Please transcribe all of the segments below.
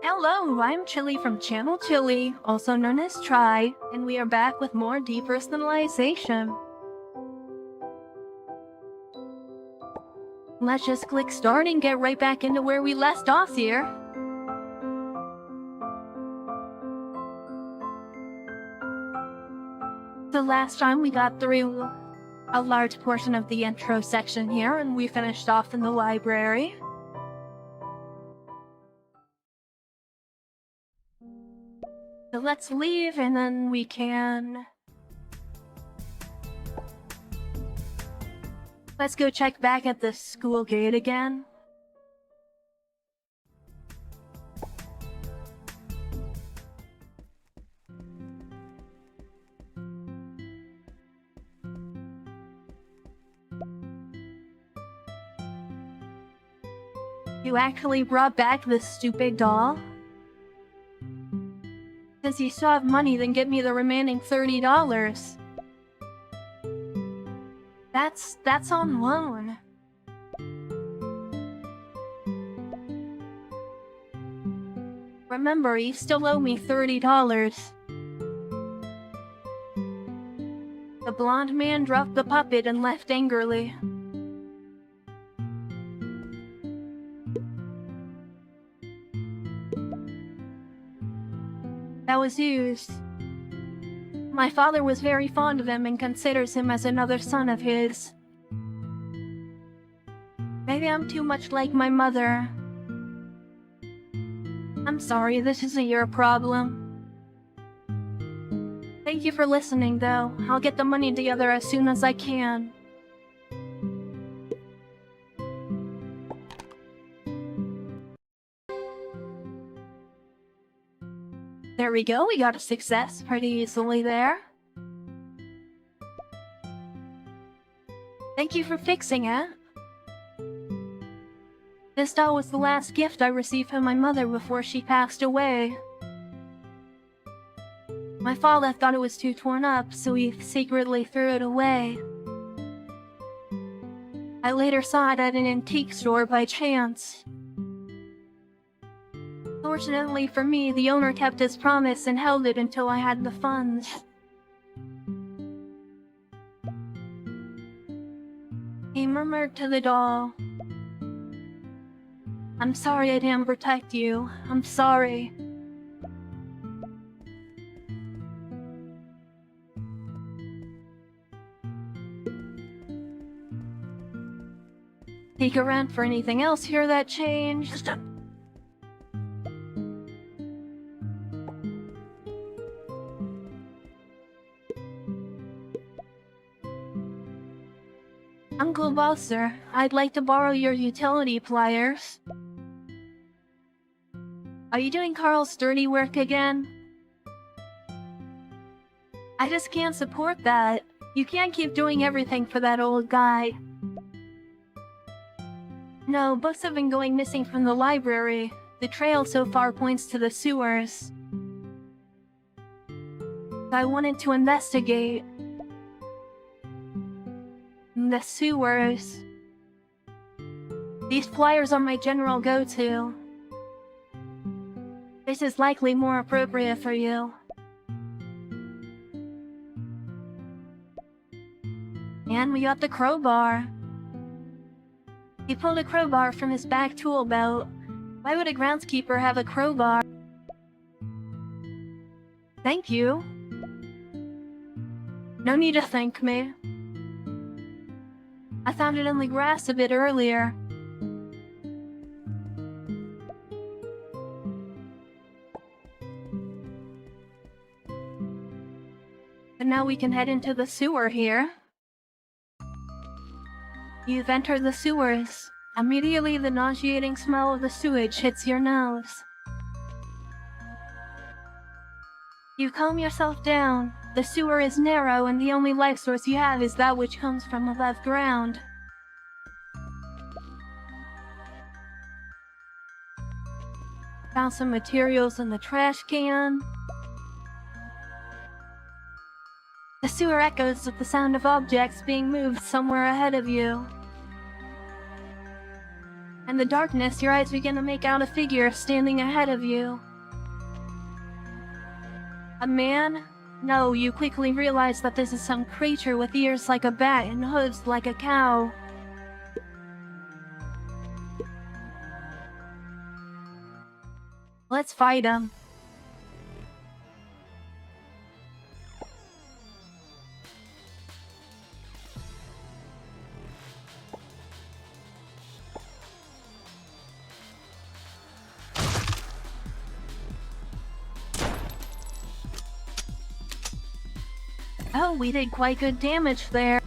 Hello, I'm Chylli from Channel Chylli, also known as Try, and we are back with more depersonalization. Let's just click start and get right back into where we left off here. The last time we got through a large portion of the intro section here, and we finished off in the library. So let's leave and then we can... Let's go check back at the school gate again. You actually brought back this stupid doll? Since you still have money, then give me the remaining $30. That's on loan. Remember, you still owe me $30. The blonde man dropped the puppet and left angrily. That was used. My father was very fond of him and considers him as another son of his. Maybe I'm too much like my mother. I'm sorry, this isn't your problem. Thank you for listening, though. I'll get the money together as soon as I can. There we go, we got a success pretty easily there. Thank you for fixing it. This doll was the last gift I received from my mother before she passed away. My father thought it was too torn up, so he secretly threw it away. I later saw it at an antique store by chance. Fortunately for me, the owner kept his promise and held it until I had the funds. He murmured to the doll, "I'm sorry I didn't protect you. I'm sorry." Peek around for anything else here that changed. Uncle Bowser, I'd like to borrow your utility pliers. Are you doing Carl's dirty work again? I just can't support that. You can't keep doing everything for that old guy. No, books have been going missing from the library. The trail so far points to the sewers. I wanted to investigate. The sewers. These pliers are my general go-to. This is likely more appropriate for you. And we got the crowbar. He pulled a crowbar from his back tool belt. Why would a groundskeeper have a crowbar? Thank you. No need to thank me. I found it in the grass a bit earlier. And now we can head into the sewer here. You've entered the sewers. Immediately the nauseating smell of the sewage hits your nose. You calm yourself down. The sewer is narrow and the only life source you have is that which comes from above ground. Found some materials in the trash can. The sewer echoes with the sound of objects being moved somewhere ahead of you. In the darkness, your eyes begin to make out a figure standing ahead of you. A man? No, you quickly realize that this is some creature with ears like a bat and hooves like a cow. Let's fight him. Oh, we did quite good damage there.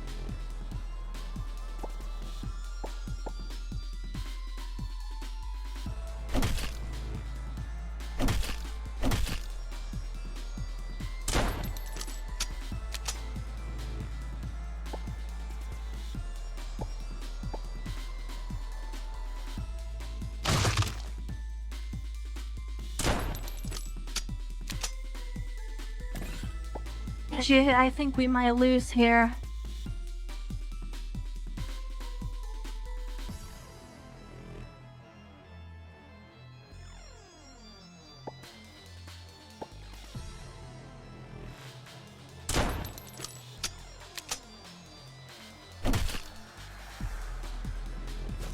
Shit, I think we might lose here.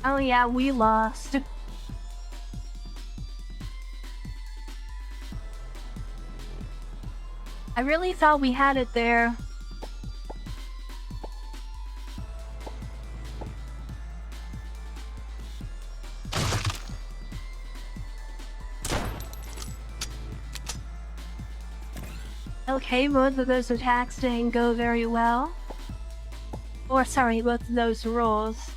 Oh yeah, we lost. I really thought we had it there. Okay, both of those attacks didn't go very well. Or sorry, both of those rolls.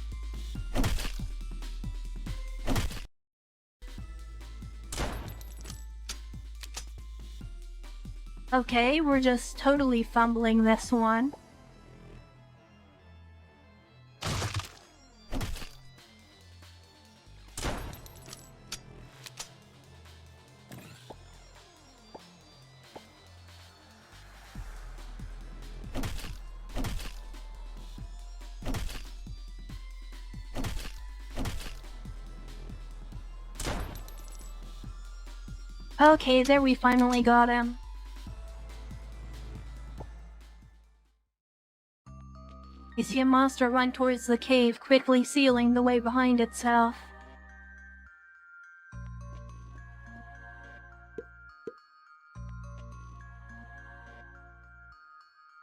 Okay, we're just totally fumbling this one. Okay, there we finally got him. You see a monster run towards the cave, quickly sealing the way behind itself.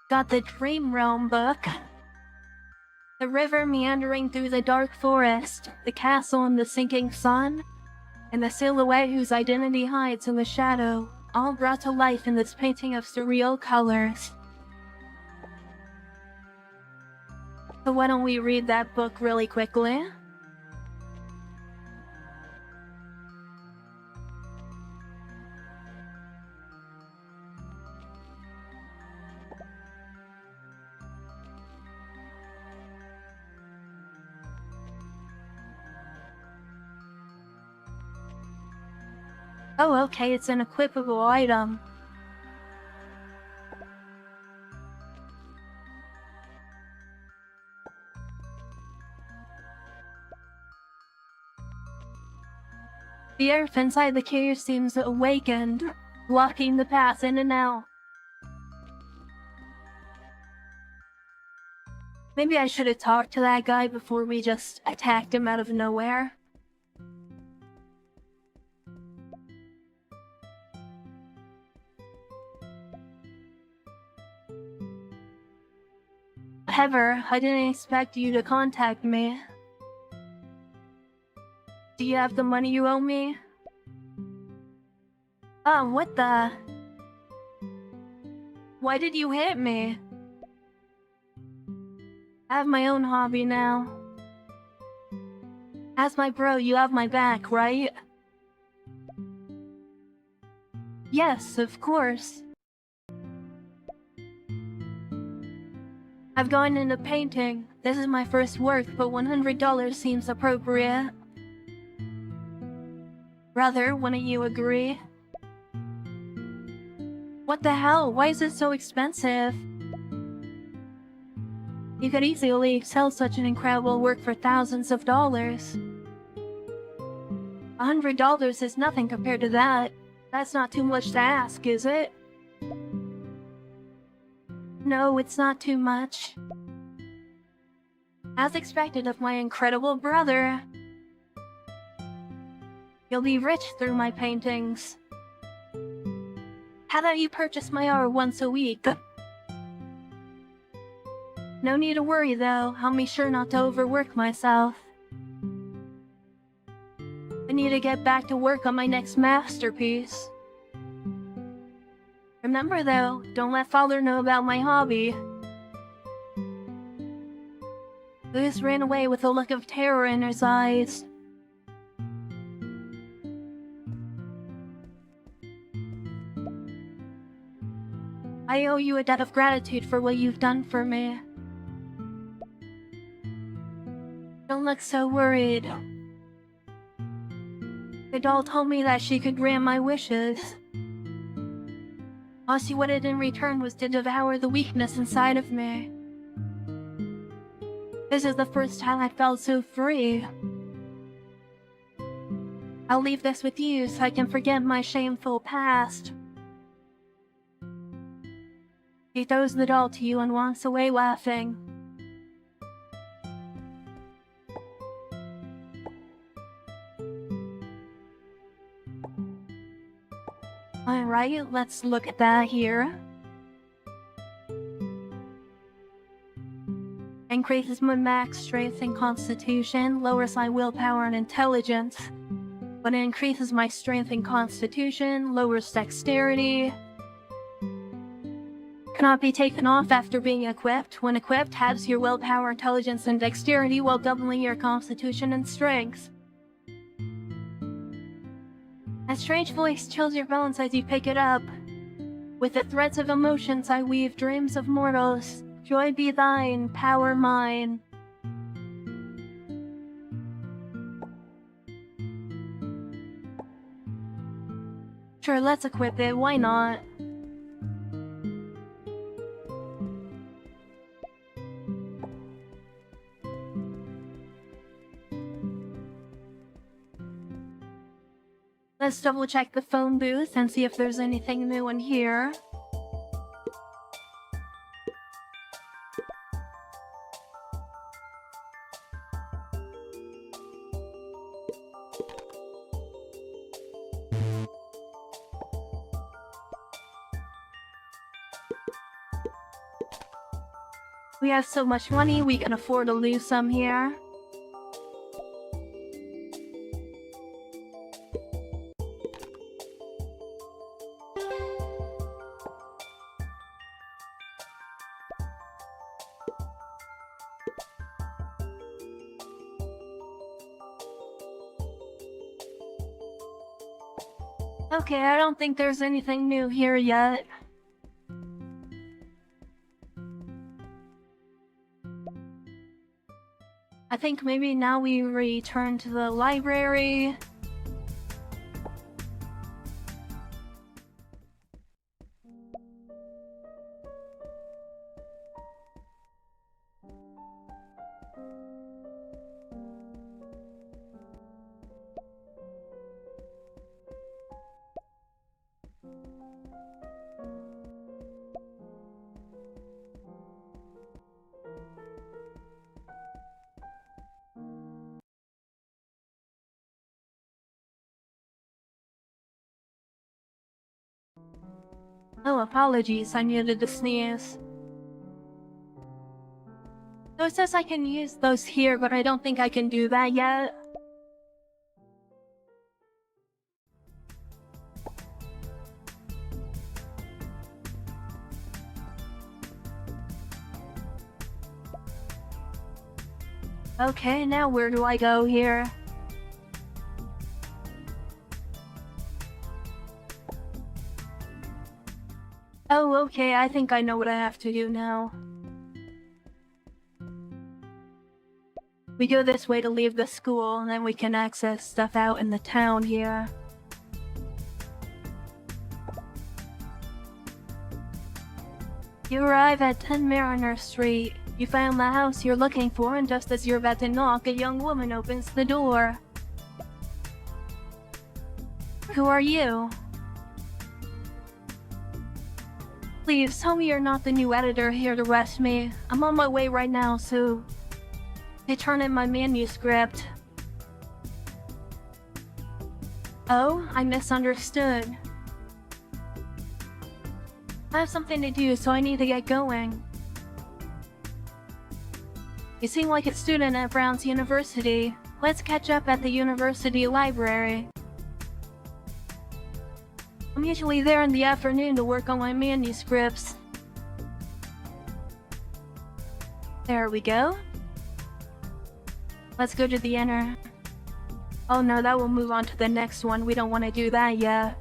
Got the Dream Realm book. The river meandering through the dark forest, the castle in the sinking sun, and the silhouette whose identity hides in the shadow, all brought to life in this painting of surreal colors. So why don't we read that book really quickly? Oh, okay, it's an equipable item. The earth inside the cave seems awakened, blocking the path in and out. Maybe I should have talked to that guy before we just attacked him out of nowhere. However, I didn't expect you to contact me. Do you have the money you owe me? Oh, what the? Why did you hit me? I have my own hobby now. As my bro, you have my back, right? Yes, of course. I've gone into painting. This is my first work, but $100 seems appropriate. Brother, wouldn't you agree? What the hell? Why is it so expensive? You could easily sell such an incredible work for thousands of dollars. $100 is nothing compared to that. That's not too much to ask, is it? No, it's not too much. As expected of my incredible brother. You'll be rich through my paintings. How about you purchase my art once a week? No need to worry though, I'll be sure not to overwork myself. I need to get back to work on my next masterpiece. Remember though, don't let father know about my hobby. Lewis ran away with a look of terror in his eyes. I owe you a debt of gratitude for what you've done for me. Don't look so worried. The doll told me that she could grant my wishes. All she wanted in return was to devour the weakness inside of me. This is the first time I felt so free. I'll leave this with you so I can forget my shameful past. He throws the doll to you and walks away laughing. Alright, let's look at that here. Increases my max strength and constitution, lowers my willpower and intelligence. But it increases my strength and constitution, lowers dexterity. Cannot be taken off after being equipped. When equipped, halves your willpower, intelligence, and dexterity while doubling your constitution and strength. A strange voice chills your bones as you pick it up. With the threads of emotions I weave dreams of mortals. Joy be thine, power mine. Sure, let's equip it, why not? Let's double check the phone booth and see if there's anything new in here. We have so much money, we can afford to lose some here. Okay, I don't think there's anything new here yet. I think maybe now we return to the library. Oh, apologies, I needed to sneeze. So it says I can use those here, but I don't think I can do that yet. Okay, now where do I go here? Oh, okay, I think I know what I have to do now. We go this way to leave the school, and then we can access stuff out in the town here. You arrive at 10 Mariner Street. You found the house you're looking for, and just as you're about to knock, a young woman opens the door. Who are you? Please tell me you're not the new editor here to arrest me. I'm on my way right now, so they turn in my manuscript. Oh, I misunderstood. I have something to do, so I need to get going. You seem like a student at Brown's University. Let's catch up at the university library. I'm usually there in the afternoon to work on my manuscripts. There we go. Let's go to the inner. Oh no, that will move on to the next one. We don't want to do that yet.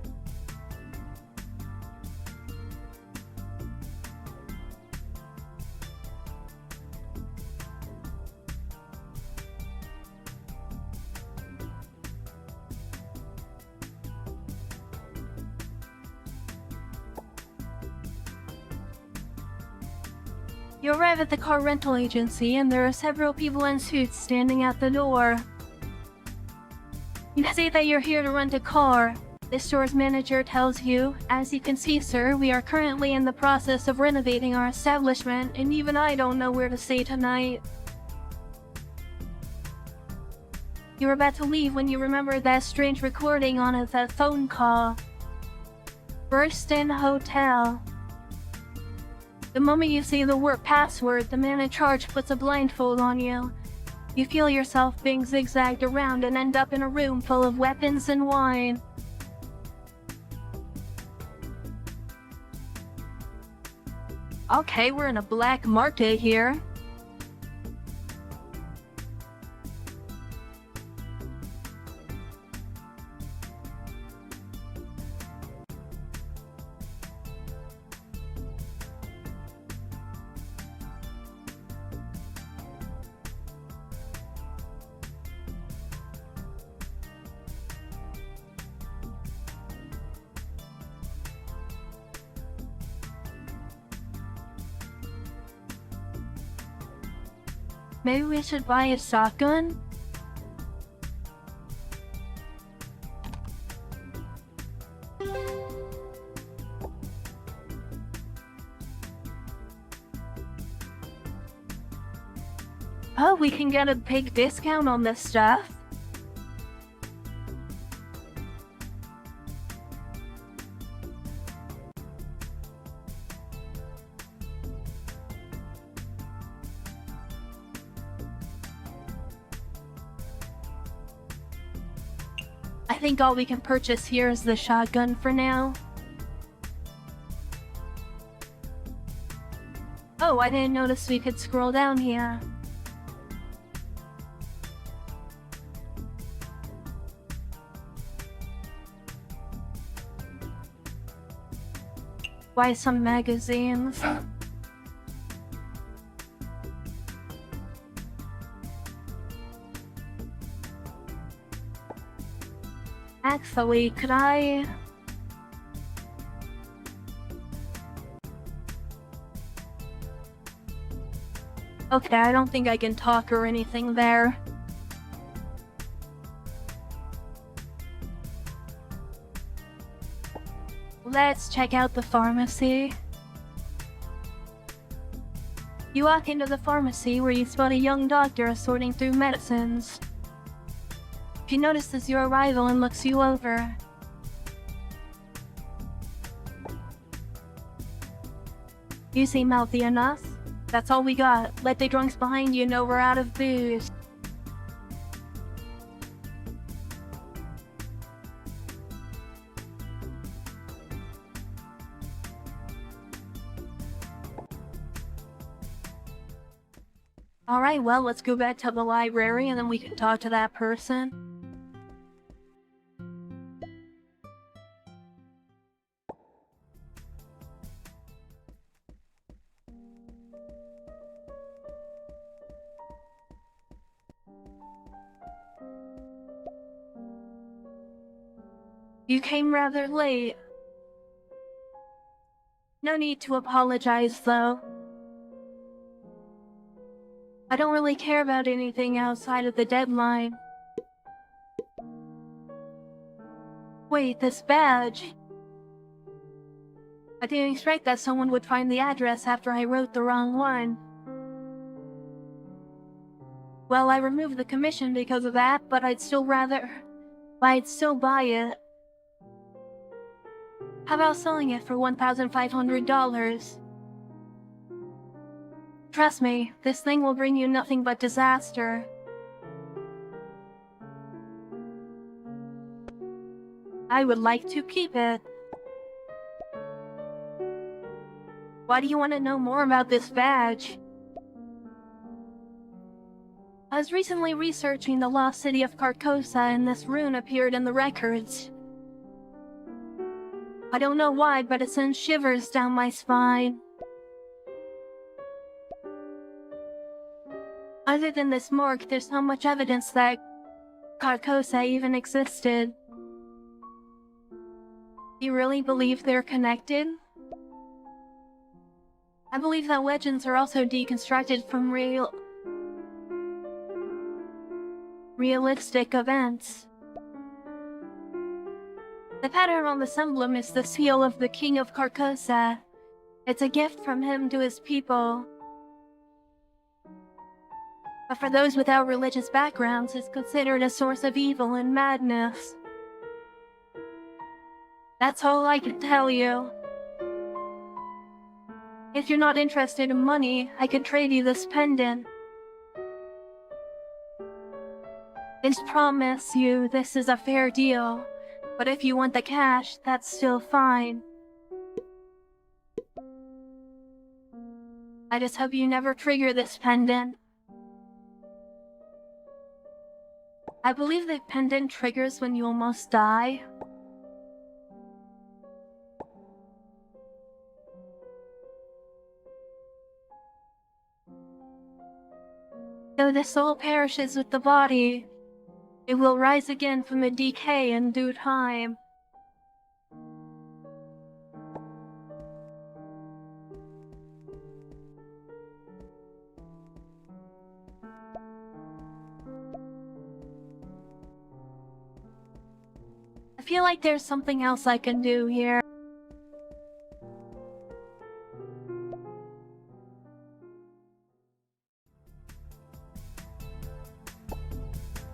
You arrive at the car rental agency and there are several people in suits standing at the door. You say that you're here to rent a car. The store's manager tells you, "As you can see, sir, we are currently in the process of renovating our establishment, and even I don't know where to stay tonight." You're about to leave when you remember that strange recording on that phone call. Burston Hotel. The moment you say the word password, the man in charge puts a blindfold on you. You feel yourself being zigzagged around and end up in a room full of weapons and wine. Okay, we're in a black market here. Maybe we should buy a shotgun? Oh, we can get a big discount on this stuff. I think all we can purchase here is the shotgun for now. Oh, I didn't notice we could scroll down here. Buy some magazines. Actually, could I... Okay, I don't think I can talk or anything there. Let's check out the pharmacy. You walk into the pharmacy where you spot a young doctor sorting through medicines. He notices your arrival and looks you over. You seem healthy enough. That's all we got. Let the drunks behind you know we're out of booze. Alright, well, let's go back to the library and then we can talk to that person. You came rather late. No need to apologize, though. I don't really care about anything outside of the deadline. Wait, this badge. I didn't expect that someone would find the address after I wrote the wrong one. Well, I removed the commission because of that, but I'd still buy it. How about selling it for $1,500? Trust me, this thing will bring you nothing but disaster. I would like to keep it. Why do you want to know more about this badge? I was recently researching the lost city of Carcosa and this rune appeared in the records. I don't know why, but it sends shivers down my spine. Other than this morgue, there's not much evidence that Carcosa even existed. Do you really believe they're connected? I believe that legends are also deconstructed from realistic events. The pattern on this emblem is the seal of the King of Carcosa. It's a gift from him to his people. But for those without religious backgrounds, it's considered a source of evil and madness. That's all I can tell you. If you're not interested in money, I could trade you this pendant. I promise you this is a fair deal, but if you want the cash, that's still fine. I just hope you never trigger this pendant. I believe the pendant triggers when you almost die. Though the soul perishes with the body, it will rise again from the decay in due time. I feel like there's something else I can do here.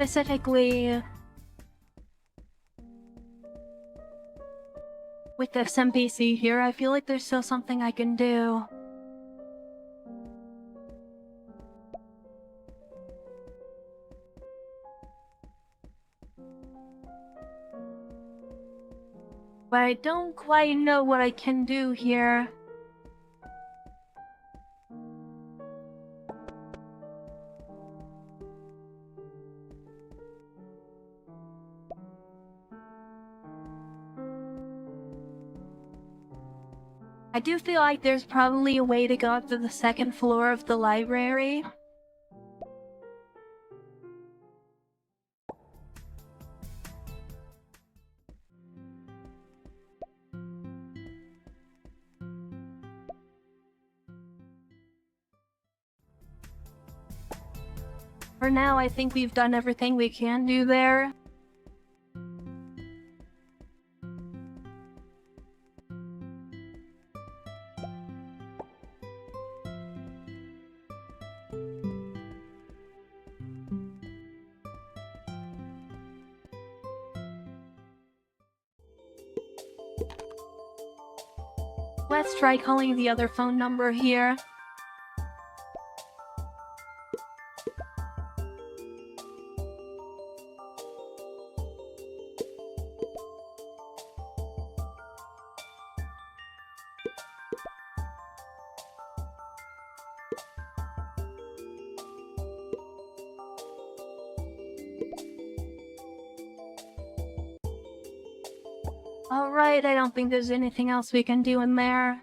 Specifically, with this NPC here, I feel like there's still something I can do. But I don't quite know what I can do here. I do feel like there's probably a way to go up to the second floor of the library. For now, I think we've done everything we can do there. Let's try calling the other phone number here. Alright, I don't think there's anything else we can do in there.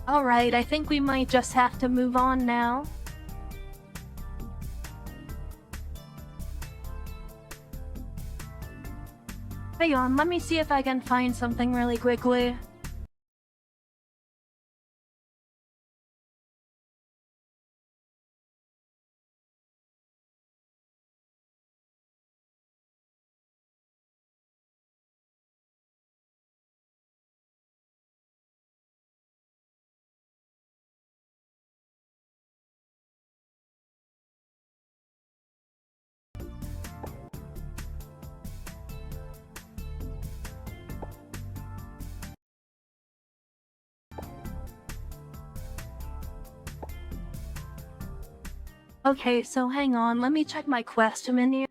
Alright, I think we might just have to move on now. Hang on, let me see if I can find something really quickly. Okay, so hang on, let me check my quest menu.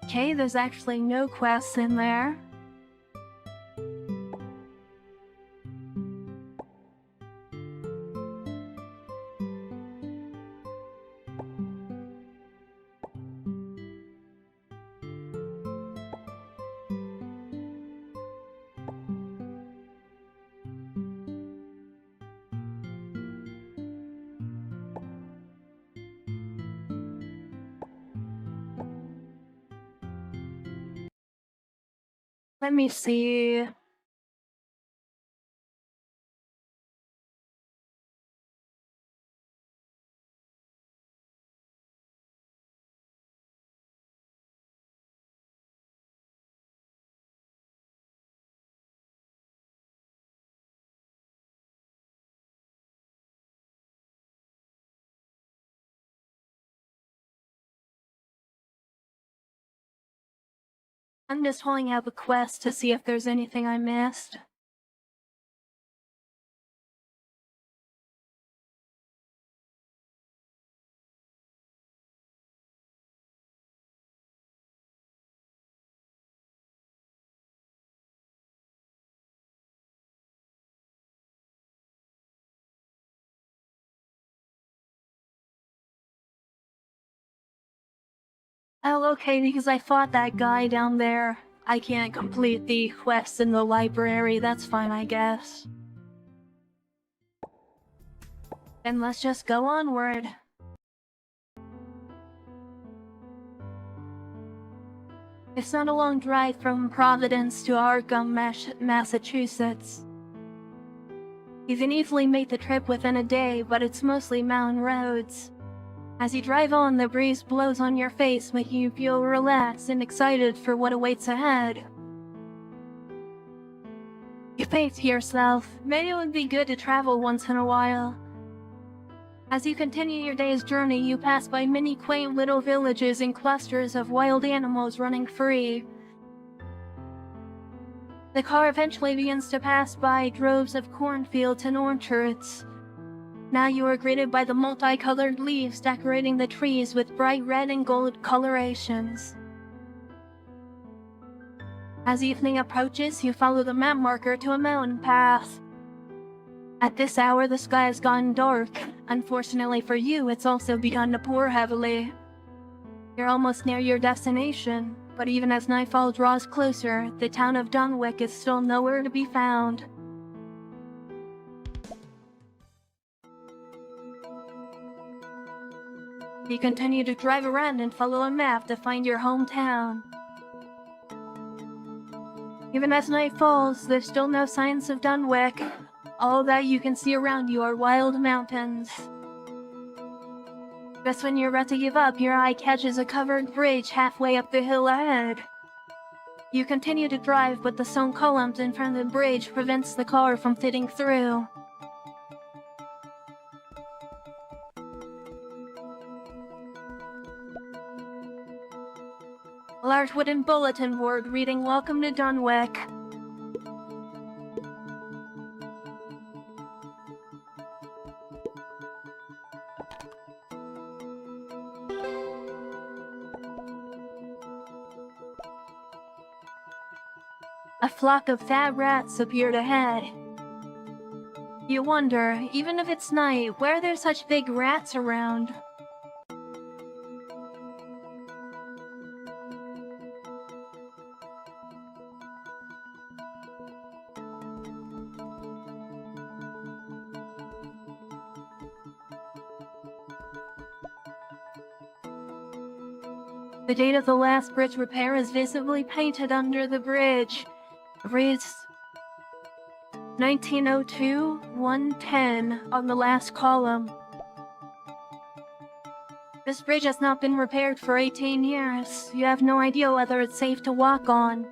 Okay, there's actually no quests in there. Let me see. I'm just pulling out the quest to see if there's anything I missed. Oh, okay, because I fought that guy down there. I can't complete the quest in the library, that's fine, I guess. Then let's just go onward. It's not a long drive from Providence to Arkham, Massachusetts. You can easily make the trip within a day, but it's mostly mountain roads. As you drive on, the breeze blows on your face, making you feel relaxed and excited for what awaits ahead. You think to yourself, maybe it would be good to travel once in a while. As you continue your day's journey, you pass by many quaint little villages and clusters of wild animals running free. The car eventually begins to pass by droves of cornfields and orchards. Now you are greeted by the multicolored leaves decorating the trees with bright red and gold colorations. As evening approaches, you follow the map marker to a mountain path. At this hour, the sky has gone dark. Unfortunately for you, it's also begun to pour heavily. You're almost near your destination, but even as nightfall draws closer, the town of Dunwich is still nowhere to be found. You continue to drive around and follow a map to find your hometown. Even as night falls, there's still no signs of Dunwich. All that you can see around you are wild mountains. Just when you're about to give up, your eye catches a covered bridge halfway up the hill ahead. You continue to drive, but the stone columns in front of the bridge prevents the car from fitting through. A large wooden bulletin board reading "Welcome to Dunwich." A flock of fat rats appeared ahead. You wonder, even if it's night, where there's such big rats around. The date of the last bridge repair is visibly painted under the bridge. It reads 1902-110 on the last column. This bridge has not been repaired for 18 years. You have no idea whether it's safe to walk on.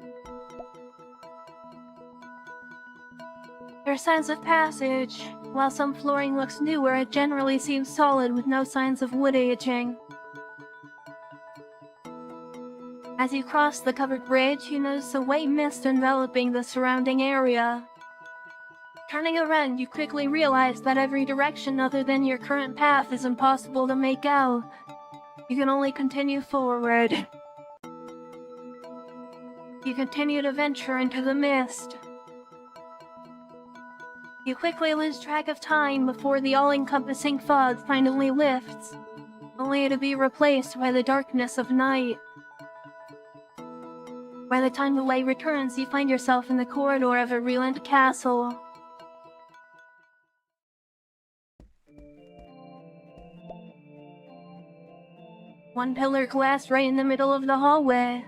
There are signs of passage. While some flooring looks newer, it generally seems solid with no signs of wood aging. As you cross the covered bridge, you notice a white mist enveloping the surrounding area. Turning around, you quickly realize that every direction other than your current path is impossible to make out. You can only continue forward. You continue to venture into the mist. You quickly lose track of time before the all-encompassing fog finally lifts, only to be replaced by the darkness of night. By the time the light returns, you find yourself in the corridor of a ruined castle. One pillar glass right in the middle of the hallway.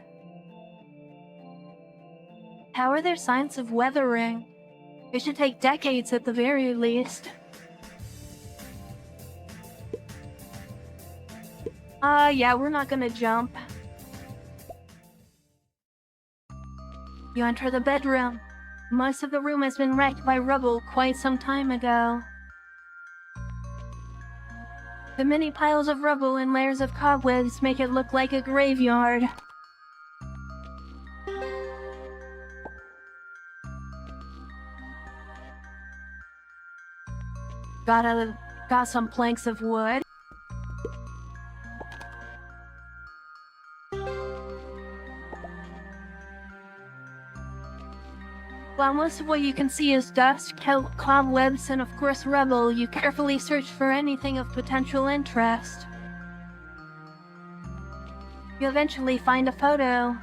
How are there signs of weathering? It should take decades at the very least. Yeah, we're not gonna jump. You enter the bedroom. Most of the room has been wrecked by rubble quite some time ago. The many piles of rubble and layers of cobwebs make it look like a graveyard. Got some planks of wood. While most of what you can see is dust, cobwebs, and of course rubble, you carefully search for anything of potential interest. You eventually find a photo.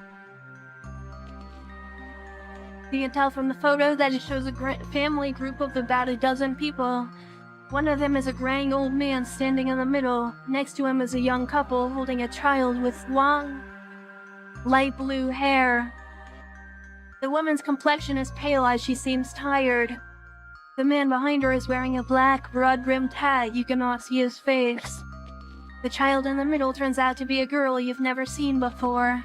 You can tell from the photo that it shows a family group of about a dozen people. One of them is a graying old man standing in the middle. Next to him is a young couple holding a child with long, light blue hair. The woman's complexion is pale as she seems tired. The man behind her is wearing a black, broad-brimmed hat. You cannot see his face. The child in the middle turns out to be a girl you've never seen before.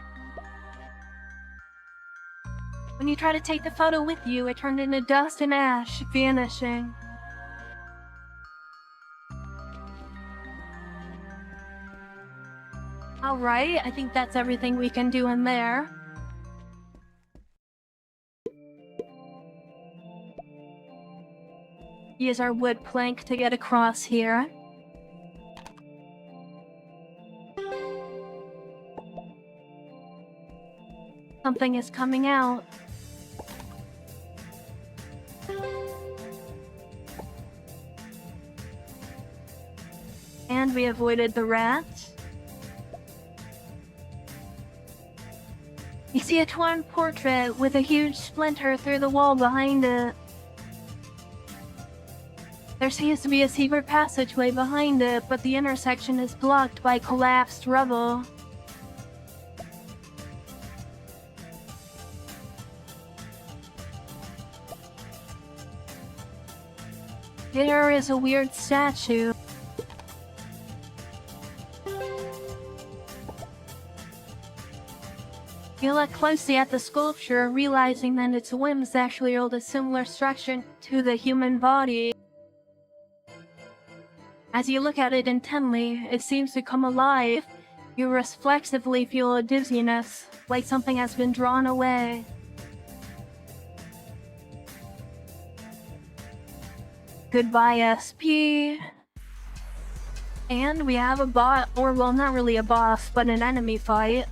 When you try to take the photo with you, it turned into dust and ash, vanishing. Alright, I think that's everything we can do in there. Use our wood plank to get across here. Something is coming out. And we avoided the rats. You see a torn portrait with a huge splinter through the wall behind it. There seems to be a secret passageway behind it, but the intersection is blocked by collapsed rubble. There is a weird statue. You look closely at the sculpture, realizing that its limbs actually hold a similar structure to the human body. As you look at it intently, it seems to come alive. You reflexively feel a dizziness, like something has been drawn away. Goodbye, SP. And we have a boss, or well, not really a boss, but an enemy fight.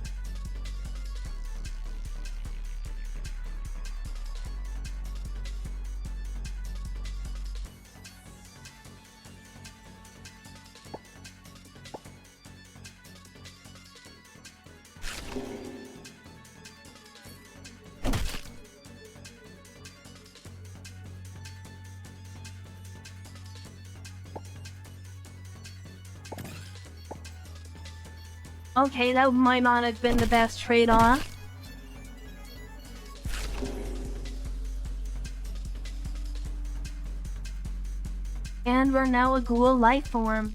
Okay, that might not have been the best trade-off. And we're now a ghoul life form.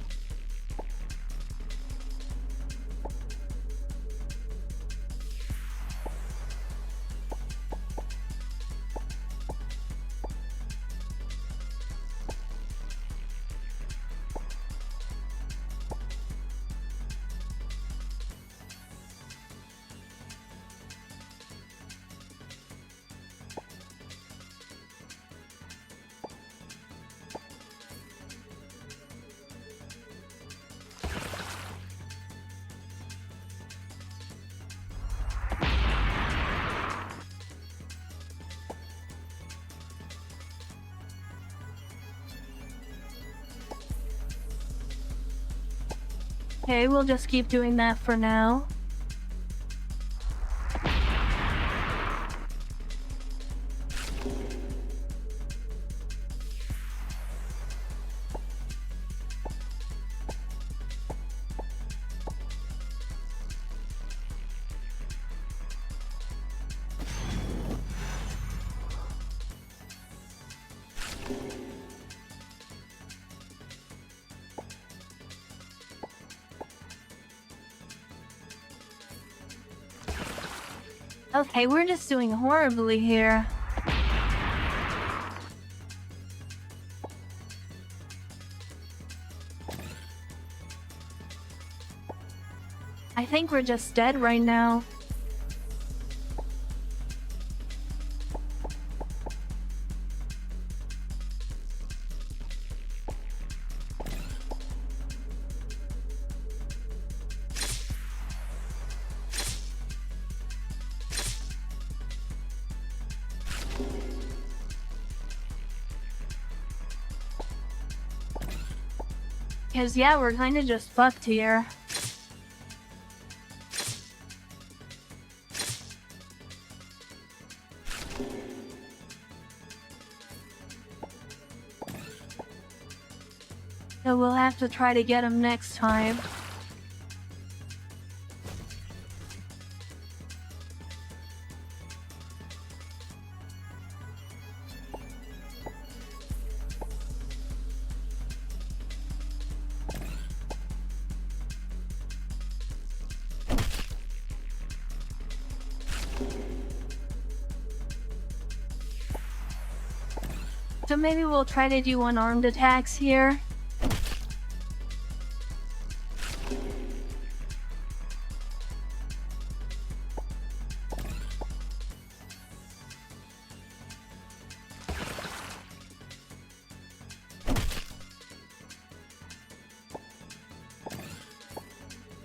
Okay, we'll just keep doing that for now. Okay, we're just doing horribly here. I think we're just dead right now. Cause yeah, we're kinda just fucked here. So we'll have to try to get him next time. So maybe we'll try to do unarmed attacks here.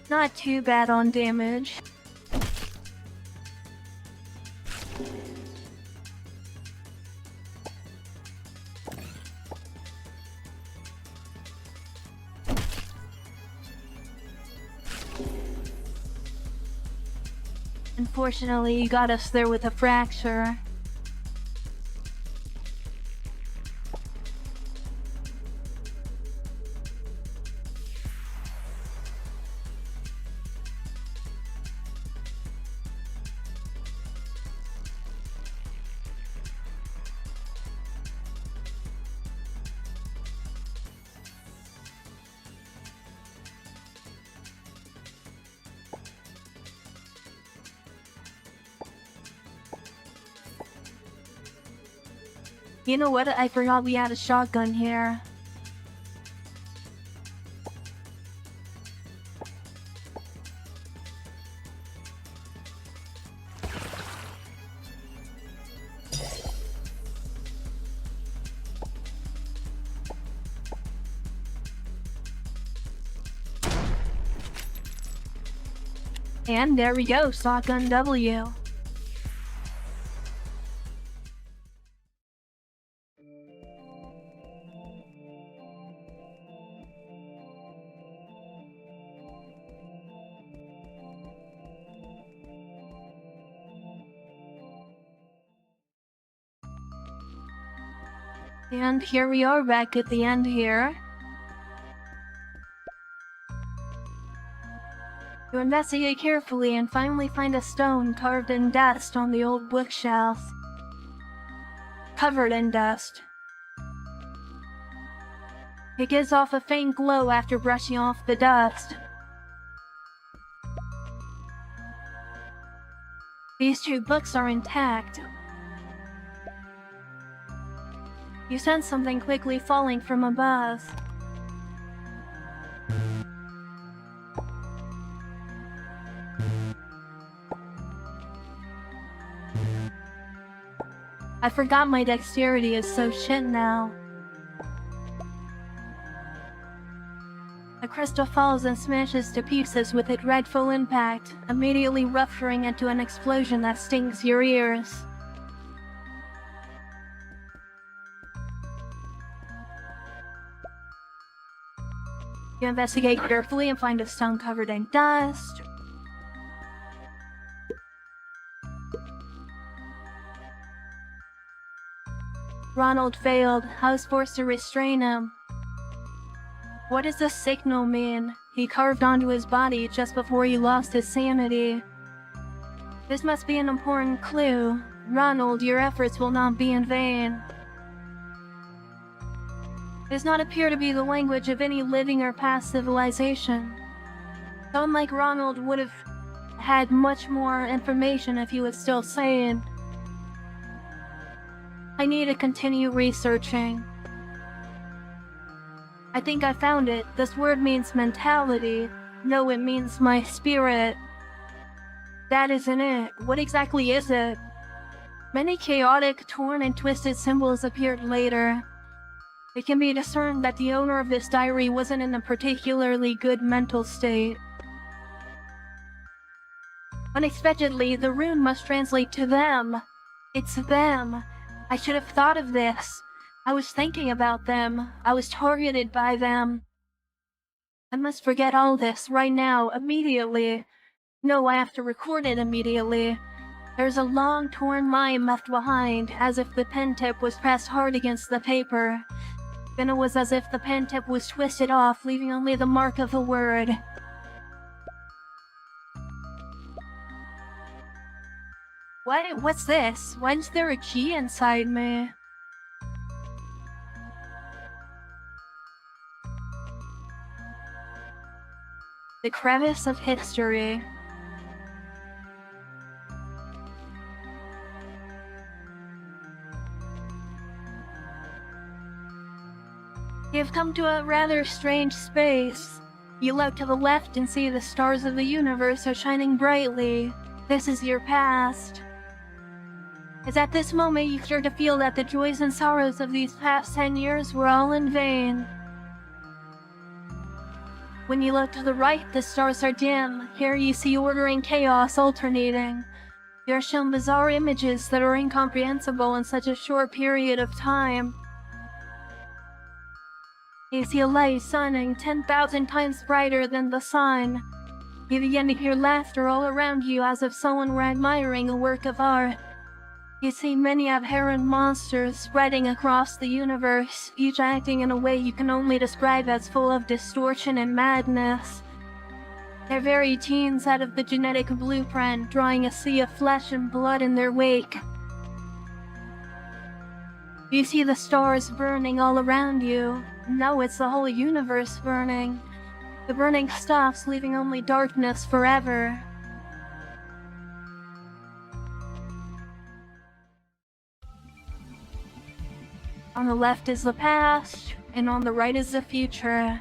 Not too bad on damage. Unfortunately, you got us there with a fracture. You know what? I forgot we had a shotgun here. And there we go, shotgun W. And here we are back at the end here. You investigate carefully and finally find a stone carved in dust on the old bookshelf. Covered in dust. It gives off a faint glow after brushing off the dust. These two books are intact. You sense something quickly falling from above. I forgot my dexterity is so shit now. The crystal falls and smashes to pieces with a dreadful impact, immediately rupturing into an explosion that stings your ears. You investigate carefully and find a stone covered in dust. Ronald failed. I was forced to restrain him. What does the signal mean? He carved onto his body just before he lost his sanity. This must be an important clue. Ronald, your efforts will not be in vain. It does not appear to be the language of any living or past civilization. Someone like Ronald would have had much more information if he was still sane. I need to continue researching. I think I found it. This word means mentality. No, it means my spirit. That isn't it. What exactly is it? Many chaotic, torn, and twisted symbols appeared later. It can be discerned that the owner of this diary wasn't in a particularly good mental state. Unexpectedly, the rune must translate to them. It's them. I should have thought of this. I was thinking about them. I was targeted by them. I must forget all this right now, immediately. No, I have to record it immediately. There's a long, torn line left behind, as if the pen tip was pressed hard against the paper. Then it was as if the pen tip was twisted off, leaving only the mark of a word. What's this? Why is there a key inside me? The crevice of history. You've come to a rather strange space. You look to the left and see the stars of the universe are shining brightly. This is your past. It's at this moment you start to feel that the joys and sorrows of these past 10 years were all in vain. When you look to the right, the stars are dim. Here you see order and chaos alternating. You're shown bizarre images that are incomprehensible in such a short period of time. You see a light shining 10,000 times brighter than the sun. You begin to hear laughter all around you as if someone were admiring a work of art. You see many abhorrent monsters spreading across the universe, each acting in a way you can only describe as full of distortion and madness. Their very genes out of the genetic blueprint, drawing a sea of flesh and blood in their wake. You see the stars burning all around you. No, it's the whole universe burning. The burning stops, leaving only darkness forever. On the left is the past, and on the right is the future.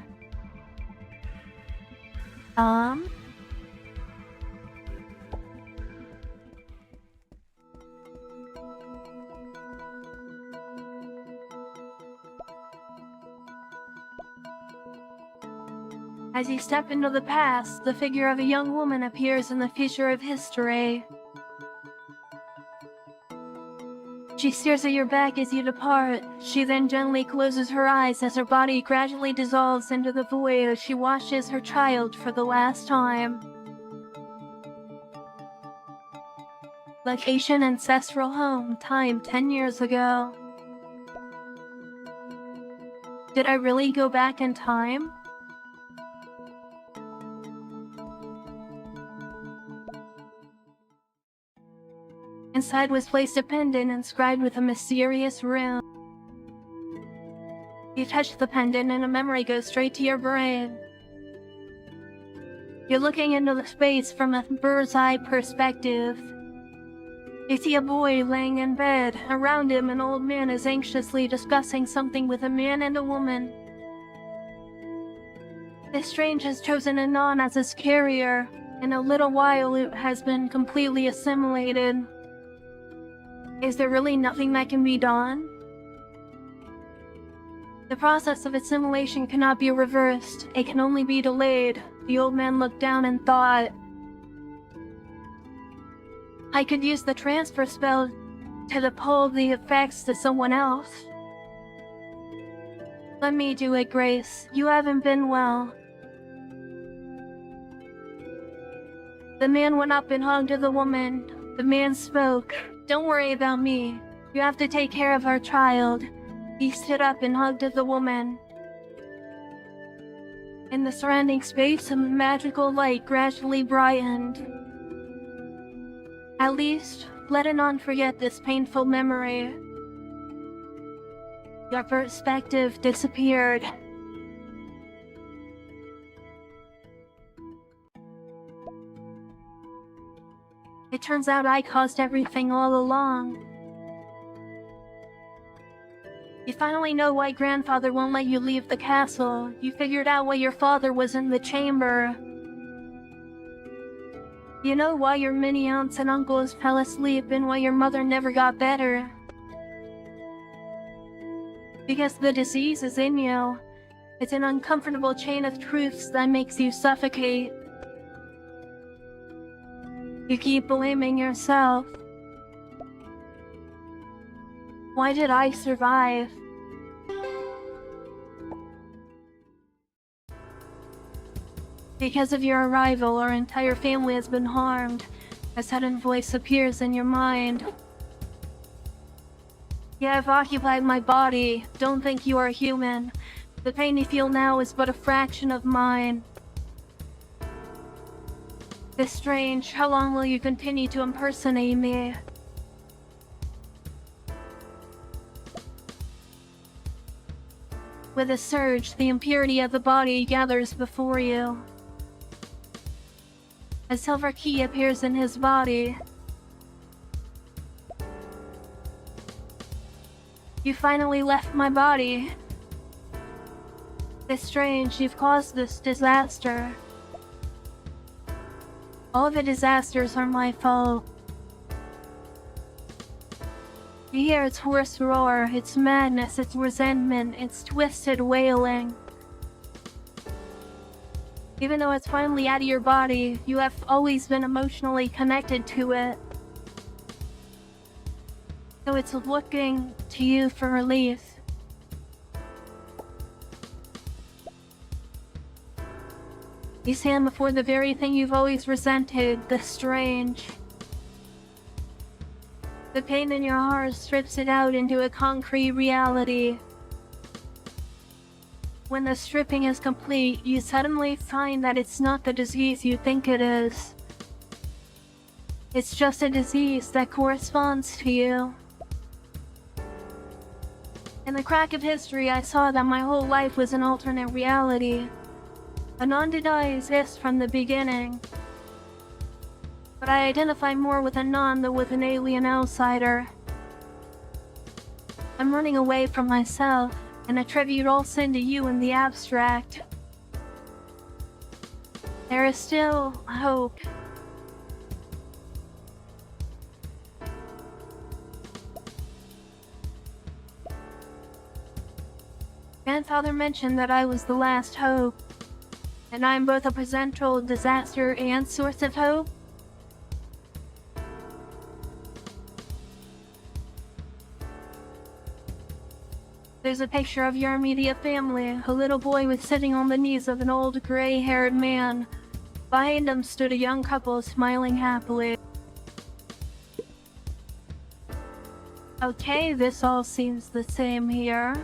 As you step into the past, the figure of a young woman appears in the future of history. She stares at your back as you depart. She then gently closes her eyes as her body gradually dissolves into the void as she washes her child for the last time. Location: ancestral home. Time: 10 years ago. Did I really go back in time? inside was placed a pendant inscribed with a mysterious rune. You touch the pendant and a memory goes straight to your brain. You're looking into the space from a bird's eye perspective. You see a boy laying in bed. Around him, an old man is anxiously discussing something with a man and a woman. This strange has chosen Anon as his carrier. In a little while, it has been completely assimilated. Is there really nothing that can be done? The process of assimilation cannot be reversed. It can only be delayed. The old man looked down and thought, I could use the transfer spell to depose the effects to someone else. Let me do it, Grace. You haven't been well. The man went up and hugged the woman. The man spoke. Don't worry about me. You have to take care of our child. He stood up and hugged the woman. In the surrounding space, a magical light gradually brightened. At least, let Anon forget this painful memory. Your perspective disappeared. It turns out I caused everything all along. You finally know why grandfather won't let you leave the castle. You figured out why your father was in the chamber. You know why your many aunts and uncles fell asleep and why your mother never got better. Because the disease is in you. It's an uncomfortable chain of truths that makes you suffocate. You keep blaming yourself. Why did I survive? Because of your arrival, our entire family has been harmed. A sudden voice appears in your mind. You have occupied my body. Don't think you are human. The pain you feel now is but a fraction of mine. This strange, how long will you continue to impersonate me? With a surge, the impurity of the body gathers before you. A silver key appears in his body. You finally left my body. It's strange, you've caused this disaster. All the disasters are my fault. You hear its hoarse roar, its madness, its resentment, its twisted wailing. Even though it's finally out of your body, you have always been emotionally connected to it. So it's looking to you for relief. You stand before the very thing you've always resented, the strange. The pain in your heart strips it out into a concrete reality. When the stripping is complete, you suddenly find that it's not the disease you think it is. It's just a disease that corresponds to you. In the crack of history, I saw that my whole life was an alternate reality. Anon did not exist from the beginning. But I identify more with Anon than with an alien outsider. I'm running away from myself, and attribute all sin to you in the abstract. There is still hope. Grandfather mentioned that I was the last hope, and I am both a potential disaster and source of hope. There's a picture of your immediate family. A little boy was sitting on the knees of an old gray-haired man. Behind him stood a young couple smiling happily. Okay, this all seems the same here.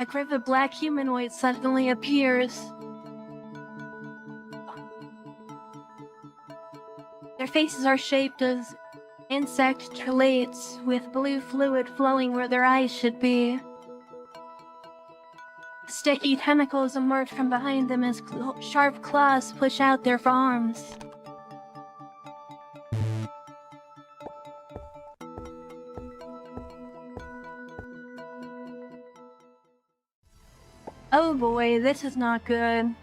A group of black humanoids suddenly appears. Their faces are shaped as insect chelates, with blue fluid flowing where their eyes should be. Sticky tentacles emerge from behind them as sharp claws push out their arms. Oh boy, this is not good.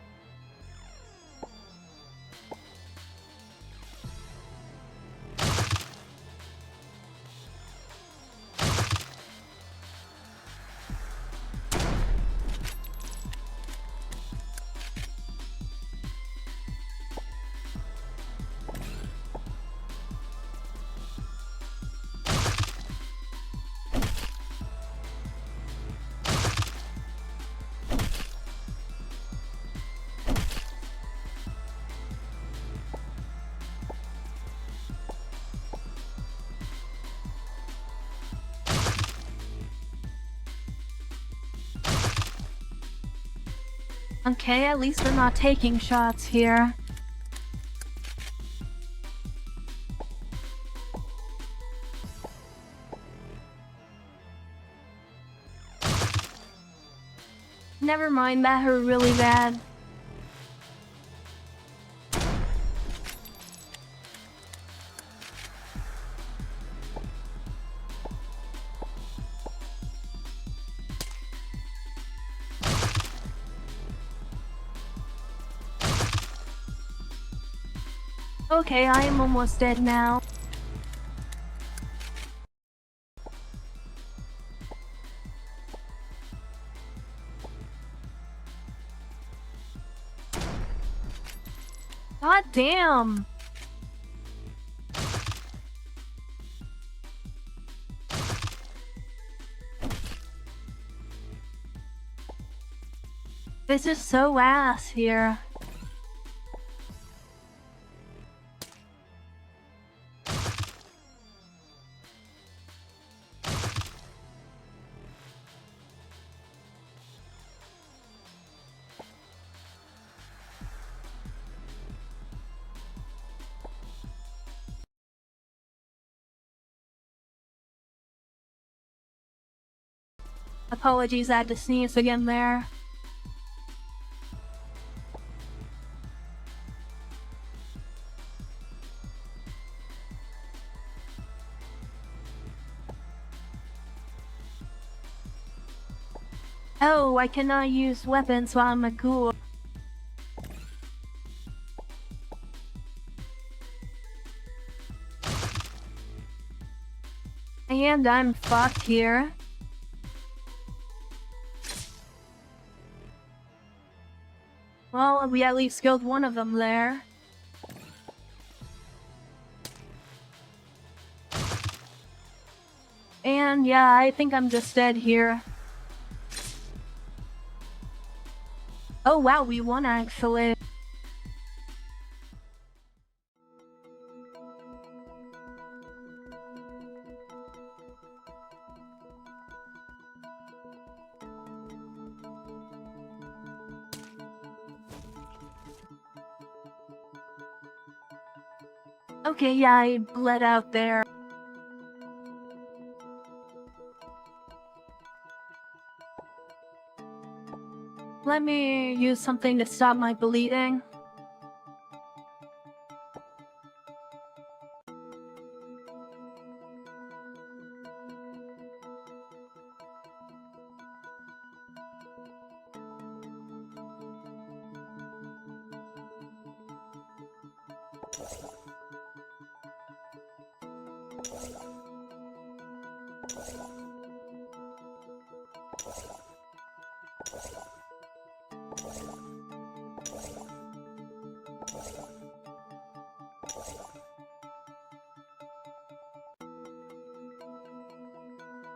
Okay, at least we're not taking shots here. Never mind, that hurt really bad. Okay, I am almost dead now. God damn! This is so ass here. Apologies, I had to sneeze again there. Oh, I cannot use weapons while I'm a ghoul. And I'm fucked here. Well, we at least killed one of them there. And yeah, I think I'm just dead here. Oh wow, we won actually. Okay, yeah, I bled out there. Let me use something to stop my bleeding.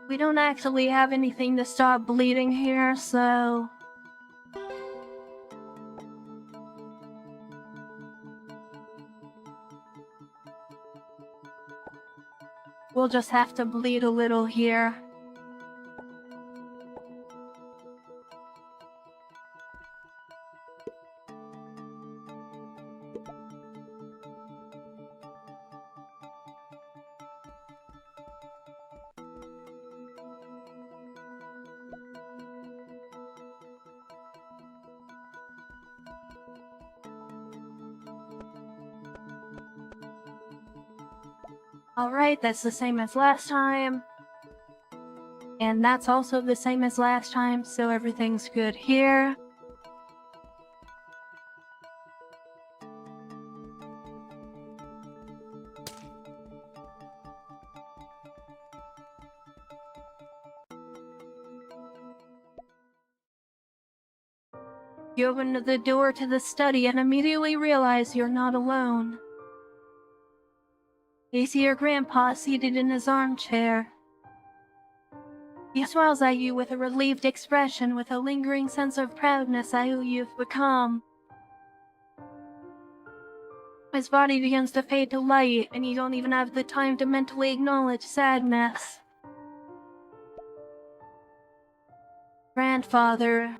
We don't actually have anything to stop bleeding here, so... we'll just have to bleed a little here. Alright, that's the same as last time. And that's also the same as last time, so everything's good here. You open the door to the study and immediately realize you're not alone. You see your grandpa seated in his armchair. He smiles at you with a relieved expression, with a lingering sense of proudness at who you've become. His body begins to fade to light, and you don't even have the time to mentally acknowledge sadness. Grandfather.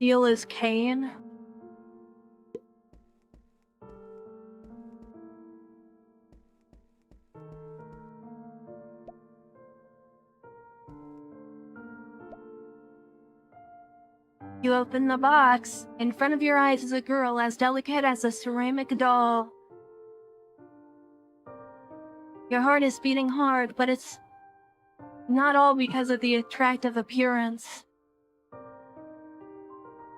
Feel his cane. You open the box. In front of your eyes is a girl as delicate as a ceramic doll. Your heart is beating hard, but it's not all because of the attractive appearance.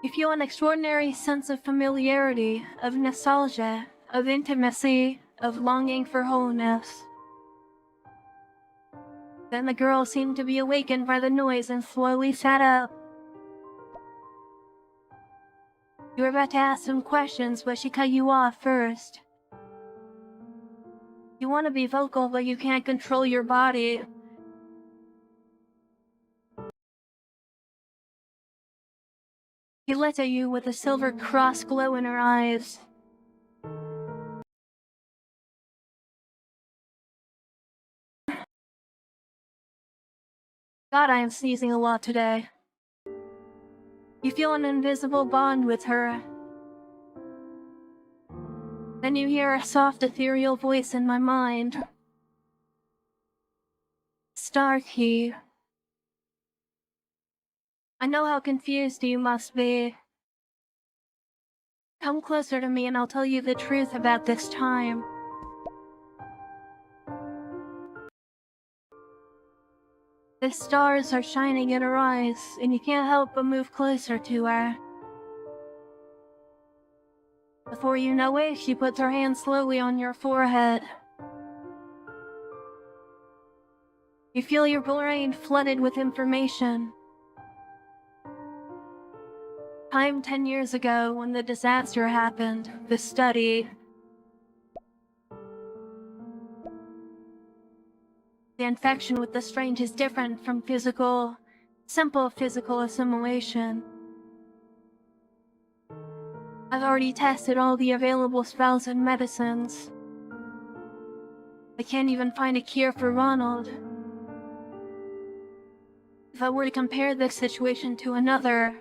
You feel an extraordinary sense of familiarity, of nostalgia, of intimacy, of longing for wholeness. Then the girl seemed to be awakened by the noise and slowly sat up. You were about to ask some questions, but she cut you off first. You want to be vocal, but you can't control your body. She looked at you with a silver cross glow in her eyes. God, I am sneezing a lot today. You feel an invisible bond with her. Then you hear a soft, ethereal voice in my mind. Starkey. I know how confused you must be. Come closer to me and I'll tell you the truth about this time. The stars are shining in her eyes, and you can't help but move closer to her. Before you know it, she puts her hand slowly on your forehead. You feel your brain flooded with information. Time 10 years ago, when the disaster happened, the study. The infection with the strange is different from simple physical assimilation. I've already tested all the available spells and medicines. I can't even find a cure for Ronald. If I were to compare this situation to another,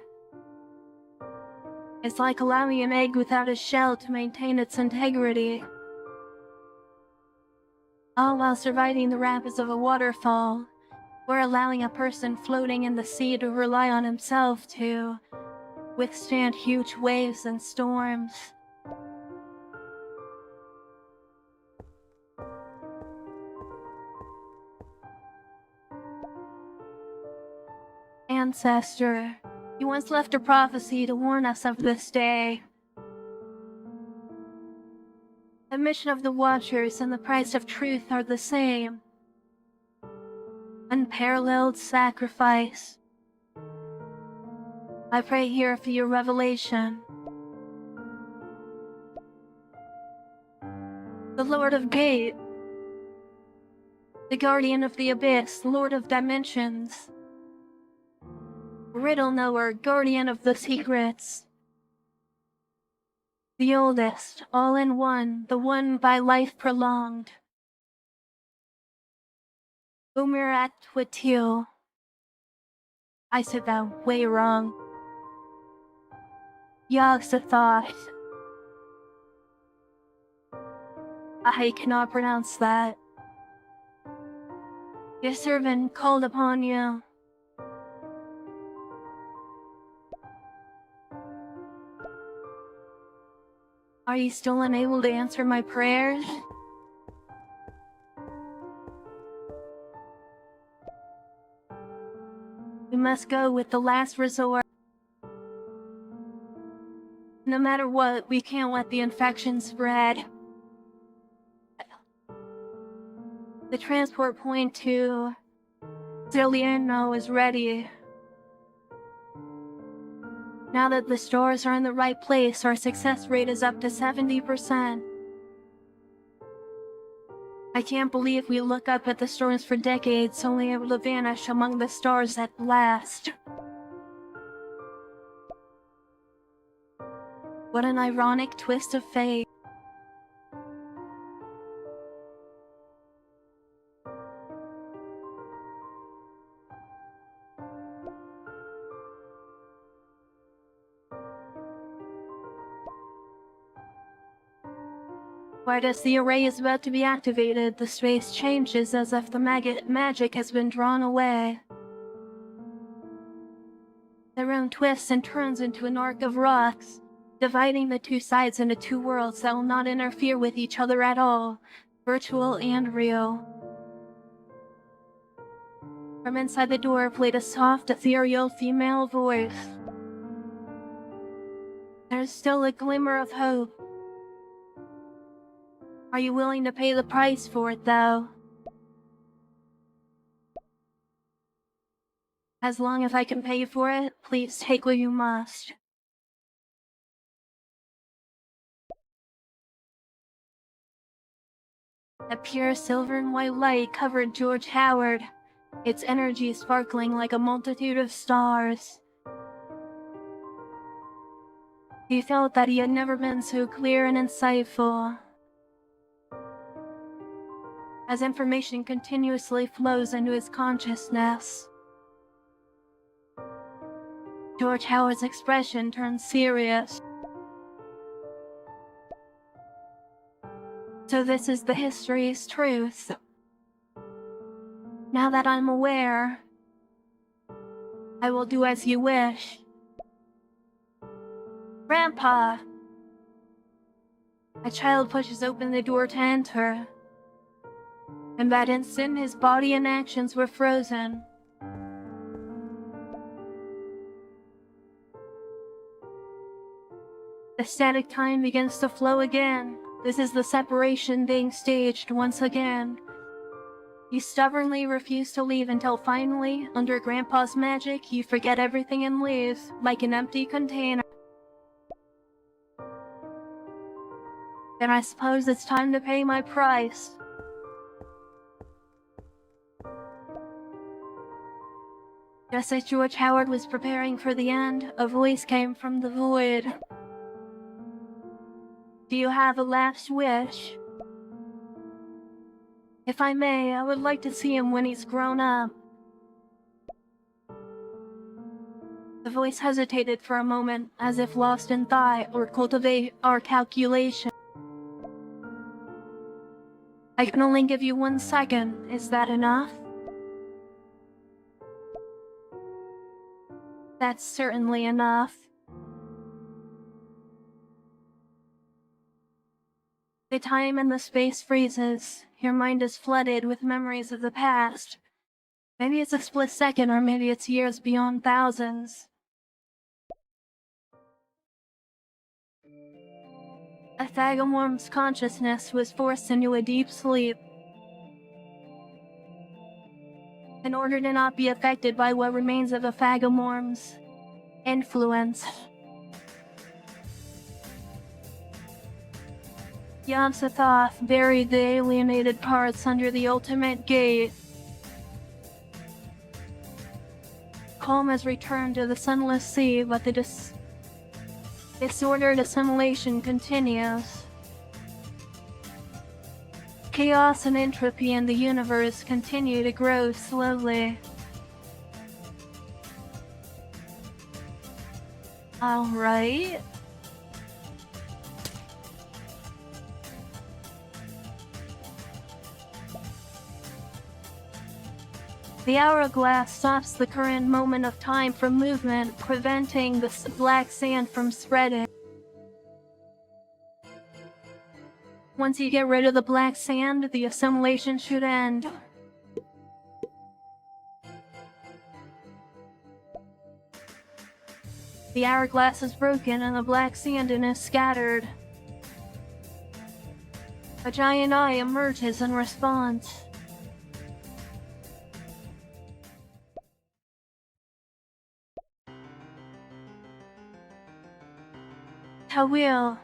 it's like allowing an egg without a shell to maintain its integrity, all while surviving the rapids of a waterfall, or allowing a person floating in the sea to rely on himself to withstand huge waves and storms. Ancestor, you once left a prophecy to warn us of this day. The mission of the Watchers and the price of truth are the same. Unparalleled sacrifice. I pray here for your revelation. The Lord of Gate. The Guardian of the Abyss, Lord of Dimensions. Riddle Knower, Guardian of the Secrets. The oldest, all in one, the one by life prolonged. Umirat Watil. I said that way wrong. Yog-Sothoth. I cannot pronounce that. Your servant called upon you. Are you still unable to answer my prayers? We must go with the last resort. No matter what, we can't let the infection spread. The transport point to Ziliano is ready. Now that the stores are in the right place, our success rate is up to 70%. I can't believe we look up at the stars for decades, only able to vanish among the stars at last. What an ironic twist of fate. Right as the array is about to be activated, the space changes as if the magic has been drawn away. The room twists and turns into an arc of rocks, dividing the two sides into two worlds that will not interfere with each other at all, virtual and real. From inside the door played a soft, ethereal female voice. There's still a glimmer of hope. Are you willing to pay the price for it, though? As long as I can pay for it, please take what you must. A pure silver and white light covered George Howard, its energy sparkling like a multitude of stars. He felt that he had never been so clear and insightful. As information continuously flows into his consciousness, George Howard's expression turned serious. So this is the history's truth. Now that I'm aware, I will do as you wish. Grandpa! A child pushes open the door to enter. In that instant, his body and actions were frozen. The static time begins to flow again. This is the separation being staged once again. You stubbornly refuse to leave until finally, under Grandpa's magic, you forget everything and leave, like an empty container. Then I suppose it's time to pay my price. Just as George Howard was preparing for the end, a voice came from the void. Do you have a last wish? If I may, I would like to see him when he's grown up. The voice hesitated for a moment, as if lost in thought or calculation. I can only give you 1 second. Is that enough? That's certainly enough. The time and the space freezes. Your mind is flooded with memories of the past. Maybe it's a split second, or maybe it's years beyond thousands. A Thagomorm's consciousness was forced into a deep sleep. In order to not be affected by what remains of a Thagomorm's influence, Yamsathoth buried the alienated parts under the ultimate gate. Calm has returned to the sunless sea, but the disordered assimilation continues. Chaos and entropy in the universe continue to grow slowly. Alright. The hourglass stops the current moment of time from movement, preventing the black sand from spreading. Once you get rid of the black sand, the assimilation should end. The hourglass is broken and the black sand in is scattered. A giant eye emerges in response. Tawil.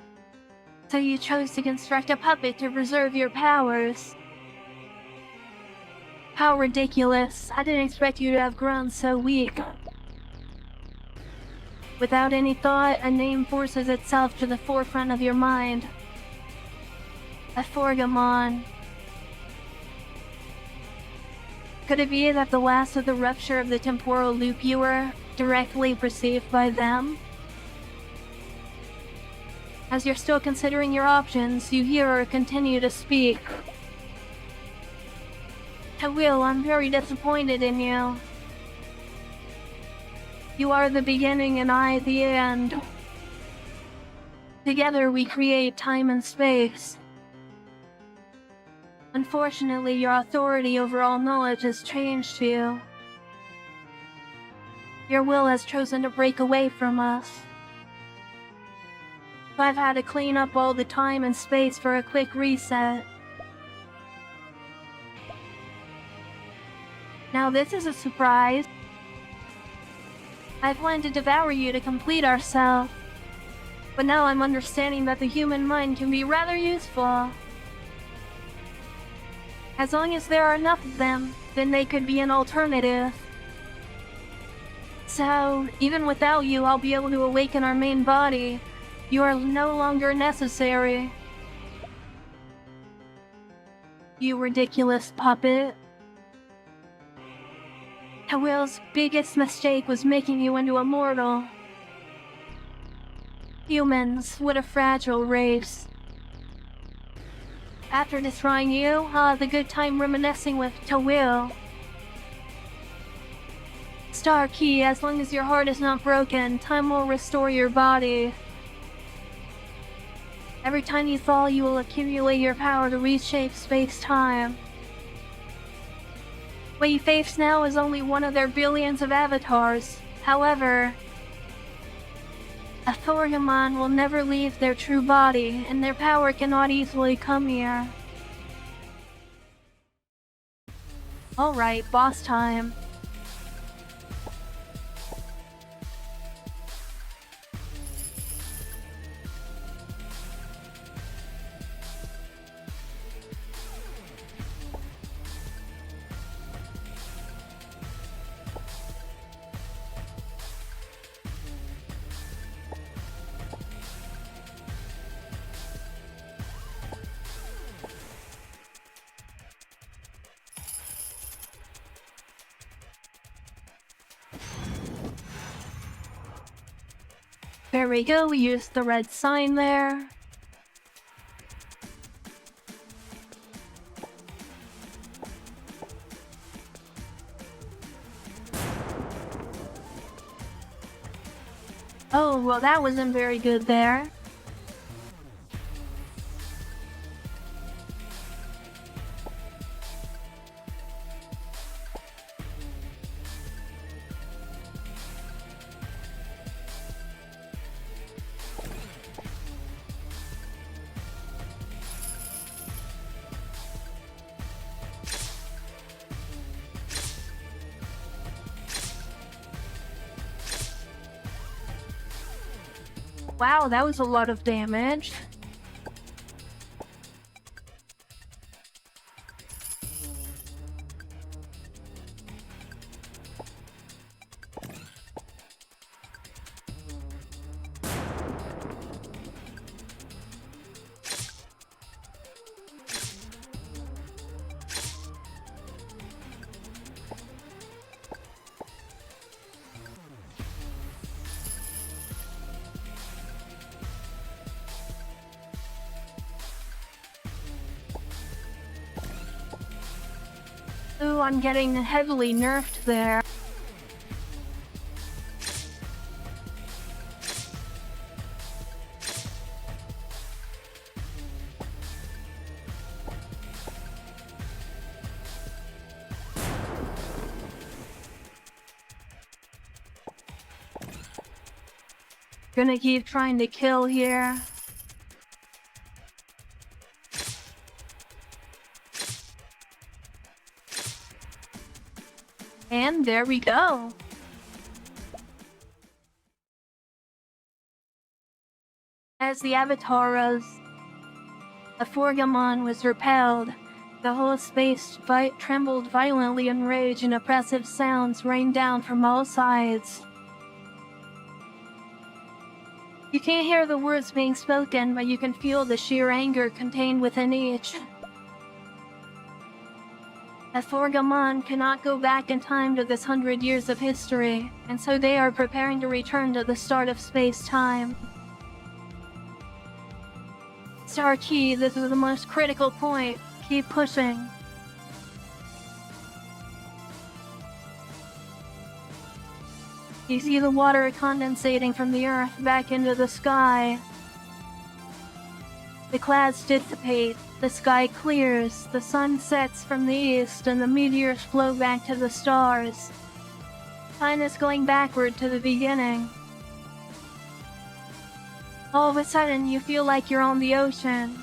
So you chose to construct a puppet to preserve your powers. How ridiculous. I didn't expect you to have grown so weak. Without any thought, a name forces itself to the forefront of your mind. A Forgamon. Could it be that the last of the rupture of the temporal loop you were directly perceived by them? As you're still considering your options, you hear her continue to speak. Tawil, I'm very disappointed in you. You are the beginning and I the end. Together we create time and space. Unfortunately, your authority over all knowledge has changed you. Your will has chosen to break away from us. So I've had to clean up all the time and space for a quick reset. Now this is a surprise. I planned to devour you to complete ourselves. But now I'm understanding that the human mind can be rather useful. As long as there are enough of them, then they could be an alternative. So, even without you, I'll be able to awaken our main body. You are no longer necessary. You ridiculous puppet. Tawil's biggest mistake was making you into a mortal. Humans, what a fragile race. After destroying you, I'll have a good time reminiscing with Tawil. Star Key, as long as your heart is not broken, time will restore your body. Every time you fall, you will accumulate your power to reshape space-time. What you face now is only one of their billions of avatars. However, a Thorgamon will never leave their true body, and their power cannot easily come here. Alright, boss time. There we go, we used the red sign there. Oh, well that wasn't very good there. Wow, that was a lot of damage. Ooh, I'm getting heavily nerfed there. Gonna keep trying to kill here. And there we go. As the Avatars, a Forgamon was repelled. The whole space trembled violently in rage, and oppressive sounds rained down from all sides. You can't hear the words being spoken, but you can feel the sheer anger contained within each. A Forgamon cannot go back in time to this 100 years of history, and so they are preparing to return to the start of space-time. Star Key, this is the most critical point. Keep pushing. You see the water condensating from the earth back into the sky. The clouds dissipate, the sky clears, the sun sets from the east, and the meteors flow back to the stars. Time is going backward to the beginning. All of a sudden, you feel like you're on the ocean.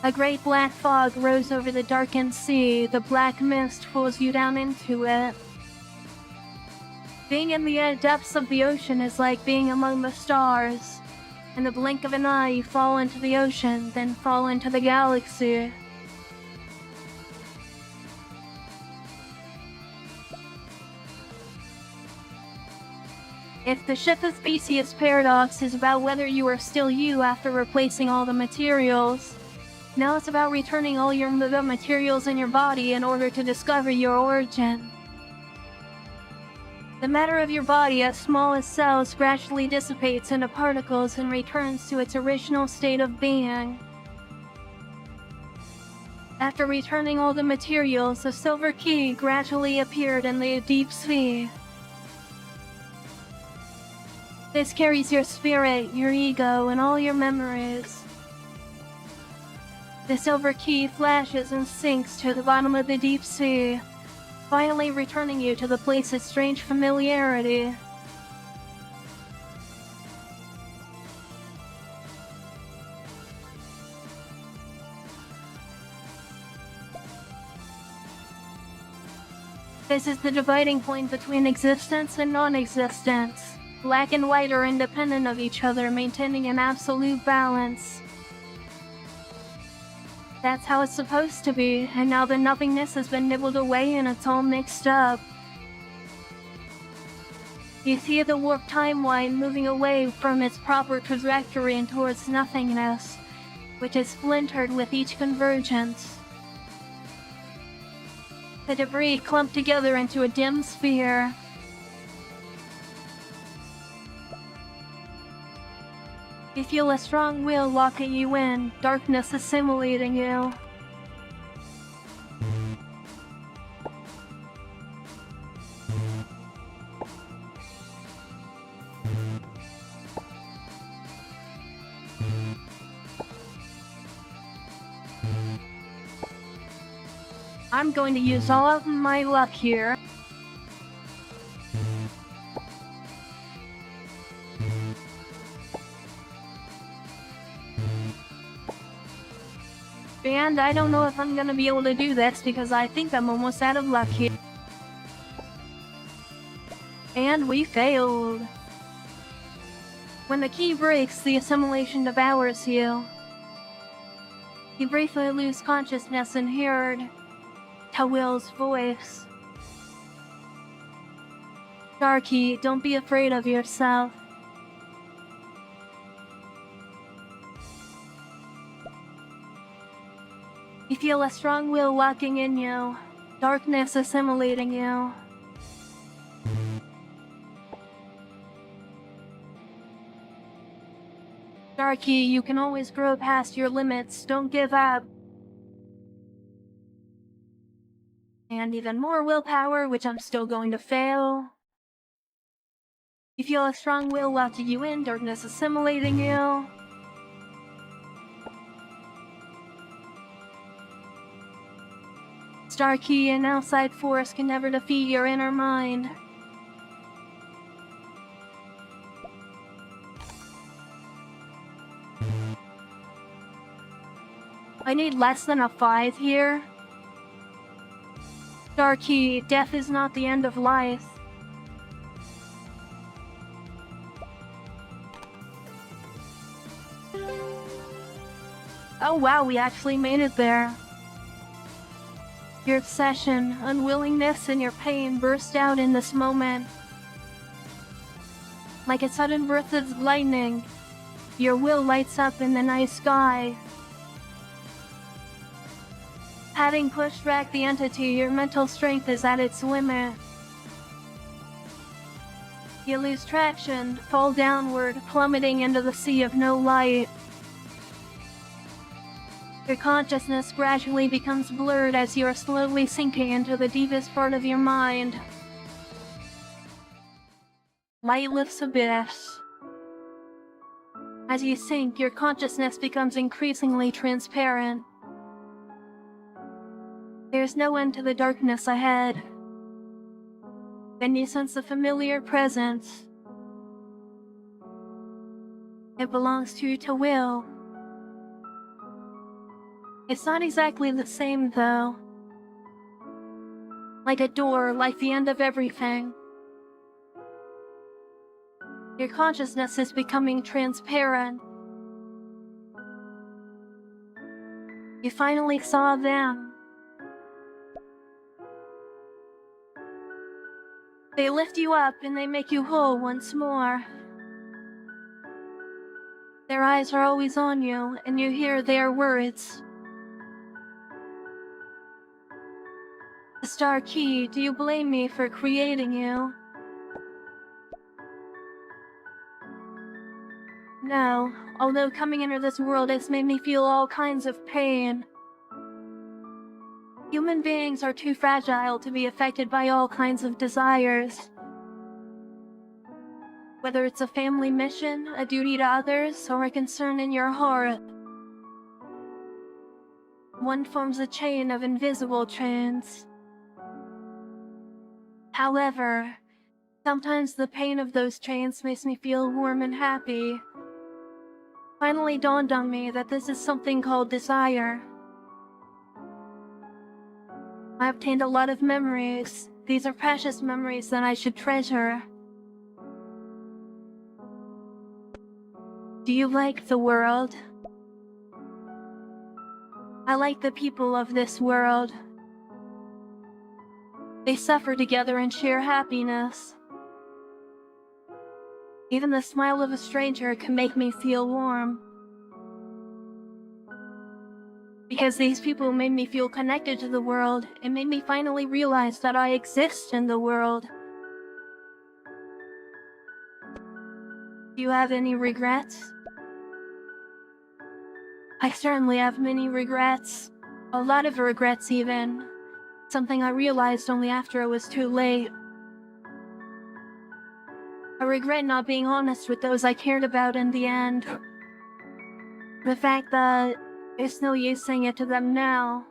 A great black fog rose over the darkened sea. The black mist pulls you down into it. Being in the depths of the ocean is like being among the stars. In the blink of an eye, you fall into the ocean, then fall into the galaxy. If the ship of Theseus paradox is about whether you are still you after replacing all the materials, now it's about returning all the materials in your body in order to discover your origin. The matter of your body, as small as cells, gradually dissipates into particles and returns to its original state of being. After returning all the materials, a silver key gradually appeared in the deep sea. This carries your spirit, your ego, and all your memories. The silver key flashes and sinks to the bottom of the deep sea, finally returning you to the place's strange familiarity. This is the dividing point between existence and non-existence. Black and white are independent of each other, maintaining an absolute balance. That's how it's supposed to be, and now the nothingness has been nibbled away and it's all mixed up. You see the warped timeline moving away from its proper trajectory and towards nothingness, which is splintered with each convergence. The debris clumped together into a dim sphere. You feel a strong will locking you in, darkness assimilating you. I'm going to use all of my luck here. And I don't know if I'm gonna be able to do this because I think I'm almost out of luck here. And we failed. When the key breaks, the assimilation devours you. You briefly lose consciousness and heard Tawil's voice. Darky, don't be afraid of yourself. You feel a strong will locking in you, darkness assimilating you. Darky, you can always grow past your limits, don't give up. And even more willpower, which I'm still going to fail. You feel a strong will locking you in, darkness assimilating you. Star Key and outside force can never defeat your inner mind. I need less than a 5 here. Starkey, death is not the end of life. Oh wow, we actually made it there. Your obsession, unwillingness, and your pain burst out in this moment. Like a sudden burst of lightning, your will lights up in the night sky. Having pushed back the entity, your mental strength is at its limit. You lose traction, fall downward, plummeting into the sea of no light. Your consciousness gradually becomes blurred as you are slowly sinking into the deepest part of your mind. Lightless abyss. As you sink, your consciousness becomes increasingly transparent. There's no end to the darkness ahead. Then you sense a familiar presence. It belongs to you to will. It's not exactly the same, though. Like a door, like the end of everything. Your consciousness is becoming transparent. You finally saw them. They lift you up and they make you whole once more. Their eyes are always on you, and you hear their words. Starkey, do you blame me for creating you? No, although coming into this world has made me feel all kinds of pain. Human beings are too fragile to be affected by all kinds of desires. Whether it's a family mission, a duty to others, or a concern in your heart. One forms a chain of invisible chains. However, sometimes the pain of those chains makes me feel warm and happy. Finally dawned on me that this is something called desire. I obtained a lot of memories. These are precious memories that I should treasure. Do you like the world? I like the people of this world. They suffer together and share happiness. Even the smile of a stranger can make me feel warm. Because these people made me feel connected to the world, it made me finally realize that I exist in the world. Do you have any regrets? I certainly have many regrets. A lot of regrets even. Something I realized only after it was too late. I regret not being honest with those I cared about in the end. The fact that it's no use saying it to them now.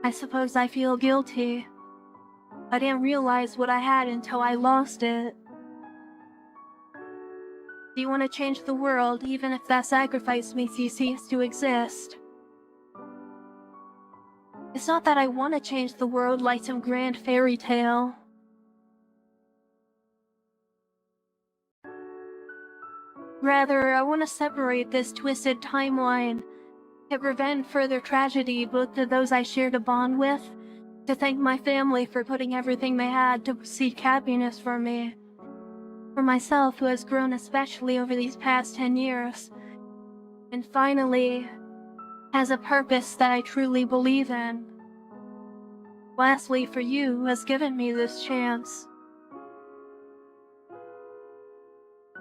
I suppose I feel guilty. I didn't realize what I had until I lost it. Do you want to change the world, even if that sacrifice makes you cease to exist? It's not that I want to change the world like some grand fairy tale. Rather, I want to separate this twisted timeline to prevent further tragedy, both to those I shared a bond with, to thank my family for putting everything they had to seek happiness for me, for myself who has grown especially over these past 10 years, and finally, has a purpose that I truly believe in. Lastly, for you who has given me this chance.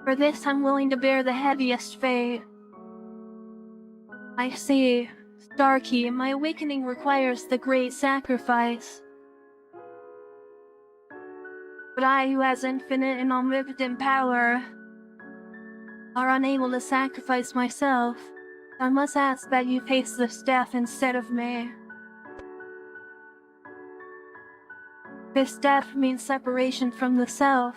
For this, I'm willing to bear the heaviest fate. I see, Starkey, my awakening requires the great sacrifice. But I, who has infinite and omnipotent power, are unable to sacrifice myself. I must ask that you face this death instead of me. This death means separation from the self.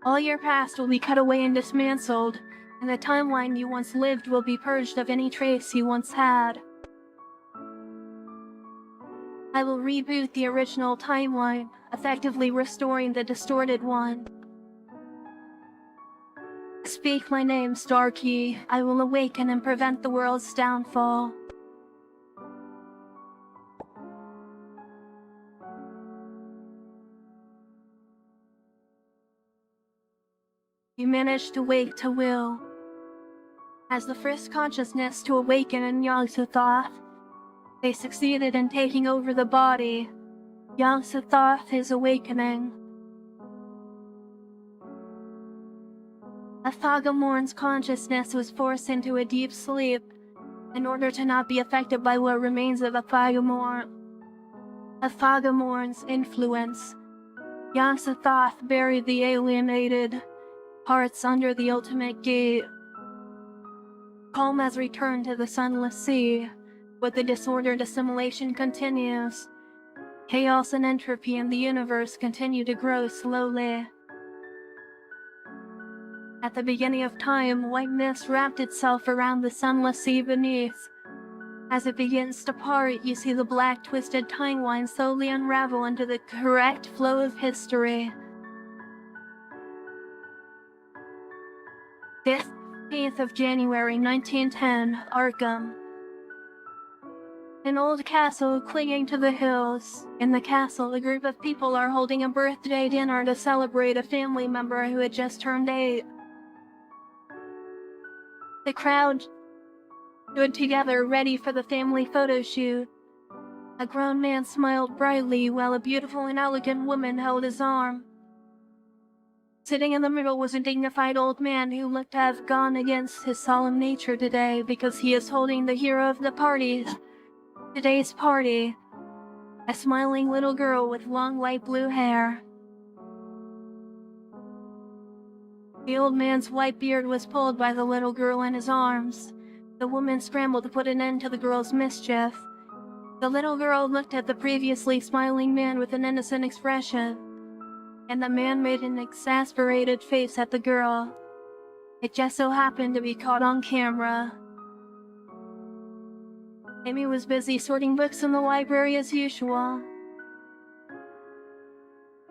All your past will be cut away and dismantled, and the timeline you once lived will be purged of any trace you once had. I will reboot the original timeline, effectively restoring the distorted one. Speak my name, Starkey. I will awaken and prevent the world's downfall. You managed to wake to will. As the first consciousness to awaken in Yog-Sothoth, they succeeded in taking over the body. Yog-Sothoth is awakening. Athagamorn's consciousness was forced into a deep sleep in order to not be affected by what remains of Athagamorn. Athagamorn's influence. Yog-Sothoth buried the alienated parts under the ultimate gate. Calm has returned to the sunless sea, but the disordered assimilation continues. Chaos and entropy in the universe continue to grow slowly. At the beginning of time, white mist wrapped itself around the sunless sea beneath. As it begins to part, you see the black twisted timeline slowly unravel into the correct flow of history. 15th of January 1910, Arkham. An old castle clinging to the hills. In the castle, a group of people are holding a birthday dinner to celebrate a family member who had just turned 8. The crowd stood together, ready for the family photo shoot. A grown man smiled brightly while a beautiful and elegant woman held his arm. Sitting in the middle was a dignified old man who looked to have gone against his solemn nature today because he is holding the hero of the party. Today's party. A smiling little girl with long light blue hair. The old man's white beard was pulled by the little girl in his arms. The woman scrambled to put an end to the girl's mischief. The little girl looked at the previously smiling man with an innocent expression, and the man made an exasperated face at the girl. It just so happened to be caught on camera. Amy was busy sorting books in the library as usual.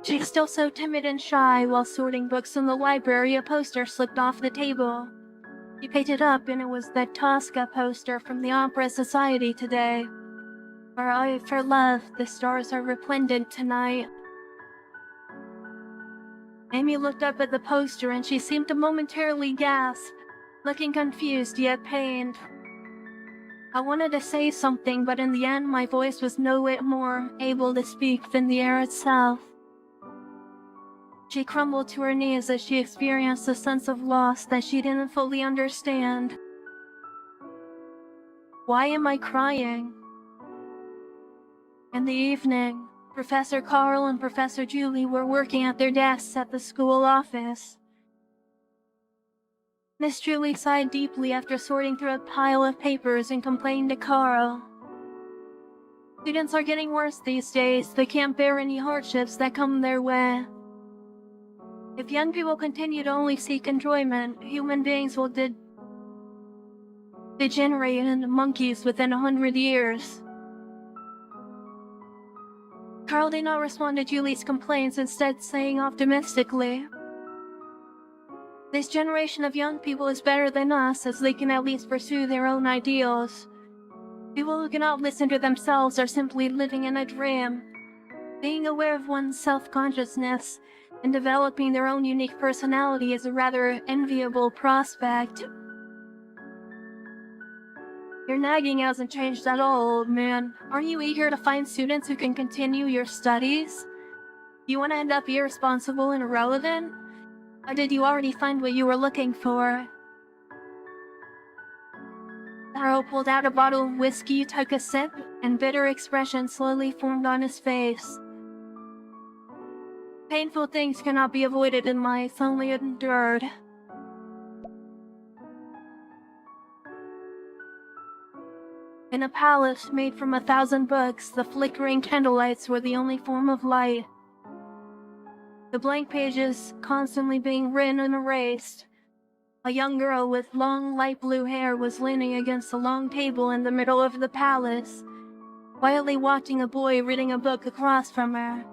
She's still so timid and shy. While sorting books in the library, a poster slipped off the table. She picked it up, and it was the Tosca poster from the Opera Society today. For eye for love, the stars are resplendent tonight. Amy looked up at the poster and she seemed to momentarily gasp, looking confused yet pained. I wanted to say something, but in the end my voice was no whit more able to speak than the air itself. She crumbled to her knees as she experienced a sense of loss that she didn't fully understand. Why am I crying? In the evening, Professor Carl and Professor Chylli were working at their desks at the school office. Miss Chylli sighed deeply after sorting through a pile of papers and complained to Carl. Students are getting worse these days. They can't bear any hardships that come their way. If young people continue to only seek enjoyment, human beings will degenerate into monkeys within 100 years. Carl did not respond to Julie's complaints, instead saying optimistically, "This generation of young people is better than us, as they can at least pursue their own ideals. People who cannot listen to themselves are simply living in a dream. Being aware of one's self-consciousness and developing their own unique personality is a rather enviable prospect." Your nagging hasn't changed at all, old man. Aren't you eager to find students who can continue your studies? You want to end up irresponsible and irrelevant? Or did you already find what you were looking for? Carl pulled out a bottle of whiskey, took a sip, and bitter expression slowly formed on his face. Painful things cannot be avoided in life, only endured. In a palace made from 1,000 books, the flickering candlelights were the only form of light. The blank pages constantly being written and erased. A young girl with long light blue hair was leaning against a long table in the middle of the palace, quietly watching a boy reading a book across from her.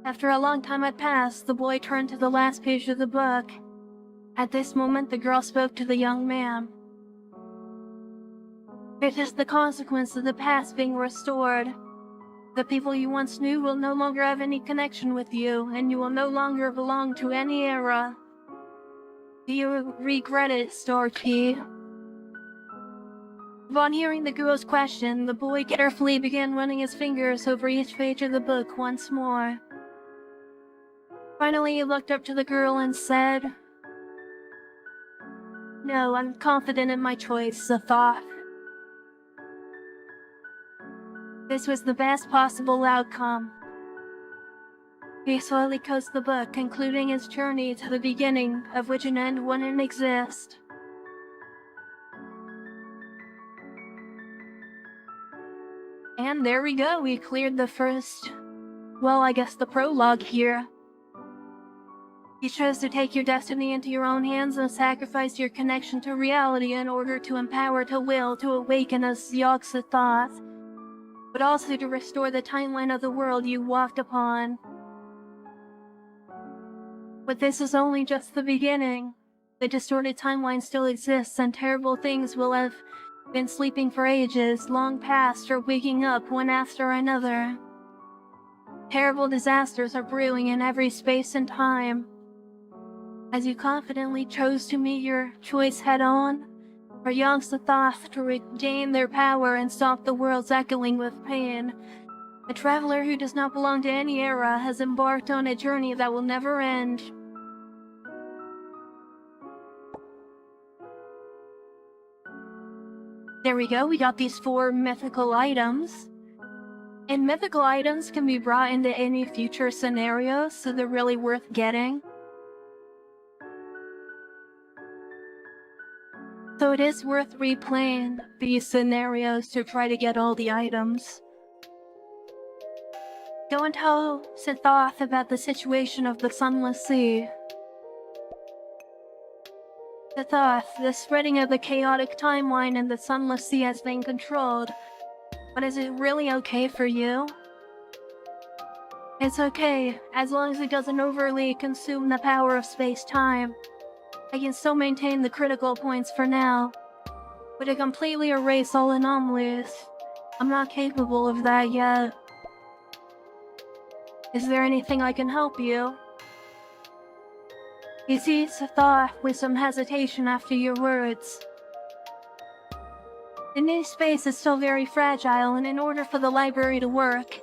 After a long time had passed, the boy turned to the last page of the book. At this moment, the girl spoke to the young man. It is the consequence of the past being restored. The people you once knew will no longer have any connection with you, and you will no longer belong to any era. Do you regret it, Starkey? Upon hearing the girl's question, the boy carefully began running his fingers over each page of the book once more. Finally, he looked up to the girl and said, "No, I'm confident in my choice, Thoth. This was the best possible outcome." He slowly closed the book, concluding his journey to the beginning of which an end wouldn't exist. And there we go, we cleared the first, well, I guess the prologue here. You chose to take your destiny into your own hands and sacrifice your connection to reality in order to empower the will to awaken as Yogg-Sothoth, but also to restore the timeline of the world you walked upon. But this is only just the beginning. The distorted timeline still exists, and terrible things will have been sleeping for ages, long past, or waking up one after another. Terrible disasters are brewing in every space and time. As you confidently chose to meet your choice head-on, for Yogg-Sothoth to regain their power and stop the world's echoing with pain, a traveler who does not belong to any era has embarked on a journey that will never end. There we go, we got these 4 mythical items. And mythical items can be brought into any future scenario, so they're really worth getting. So it is worth replaying these scenarios to try to get all the items. Go and tell Sothoth about the situation of the Sunless Sea. Sothoth, the spreading of the chaotic timeline in the Sunless Sea has been controlled, but is it really okay for you? It's okay, as long as it doesn't overly consume the power of space-time. I can still maintain the critical points for now, but to completely erase all anomalies, I'm not capable of that yet. Is there anything I can help you? He sees Sothoth with some hesitation after your words. The new space is still very fragile, and in order for the library to work,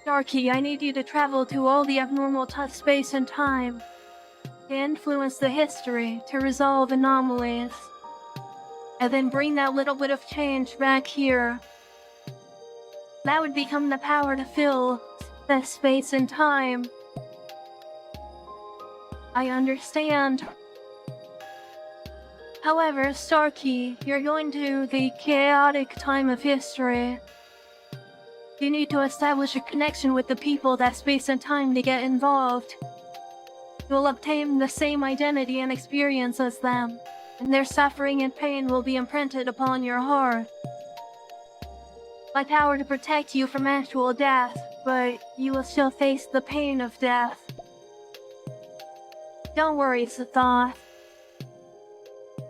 Starkey, I need you to travel to all the abnormal space and time, to influence the history, to resolve anomalies, and then bring that little bit of change back here. That would become the power to fill the space and time. I understand. However, Starkey, you're going to the chaotic time of history. You need to establish a connection with the people that space and time to get involved. You'll obtain the same identity and experience as them, and their suffering and pain will be imprinted upon your heart. My power to protect you from actual death, but you will still face the pain of death. Don't worry, Sothoth.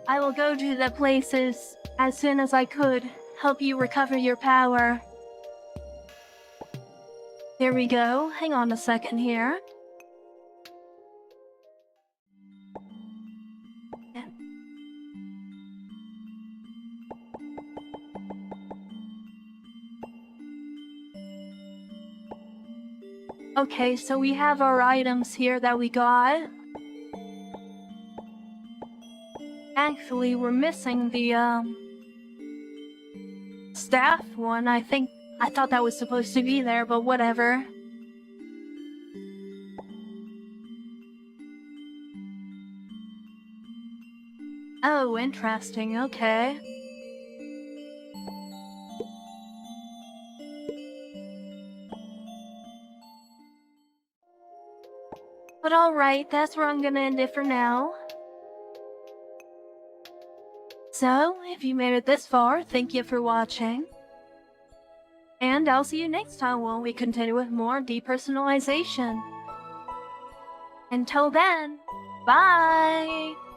I will go to the places as soon as I could, help you recover your power. There we go. Hang on a second here. Okay, so we have our items here that we got. Actually, we're missing the, staff one. I thought that was supposed to be there, but whatever. Oh, interesting, okay. But alright, that's where I'm gonna end it for now. So, if you made it this far, thank you for watching. And I'll see you next time when we continue with more depersonalization. Until then, bye!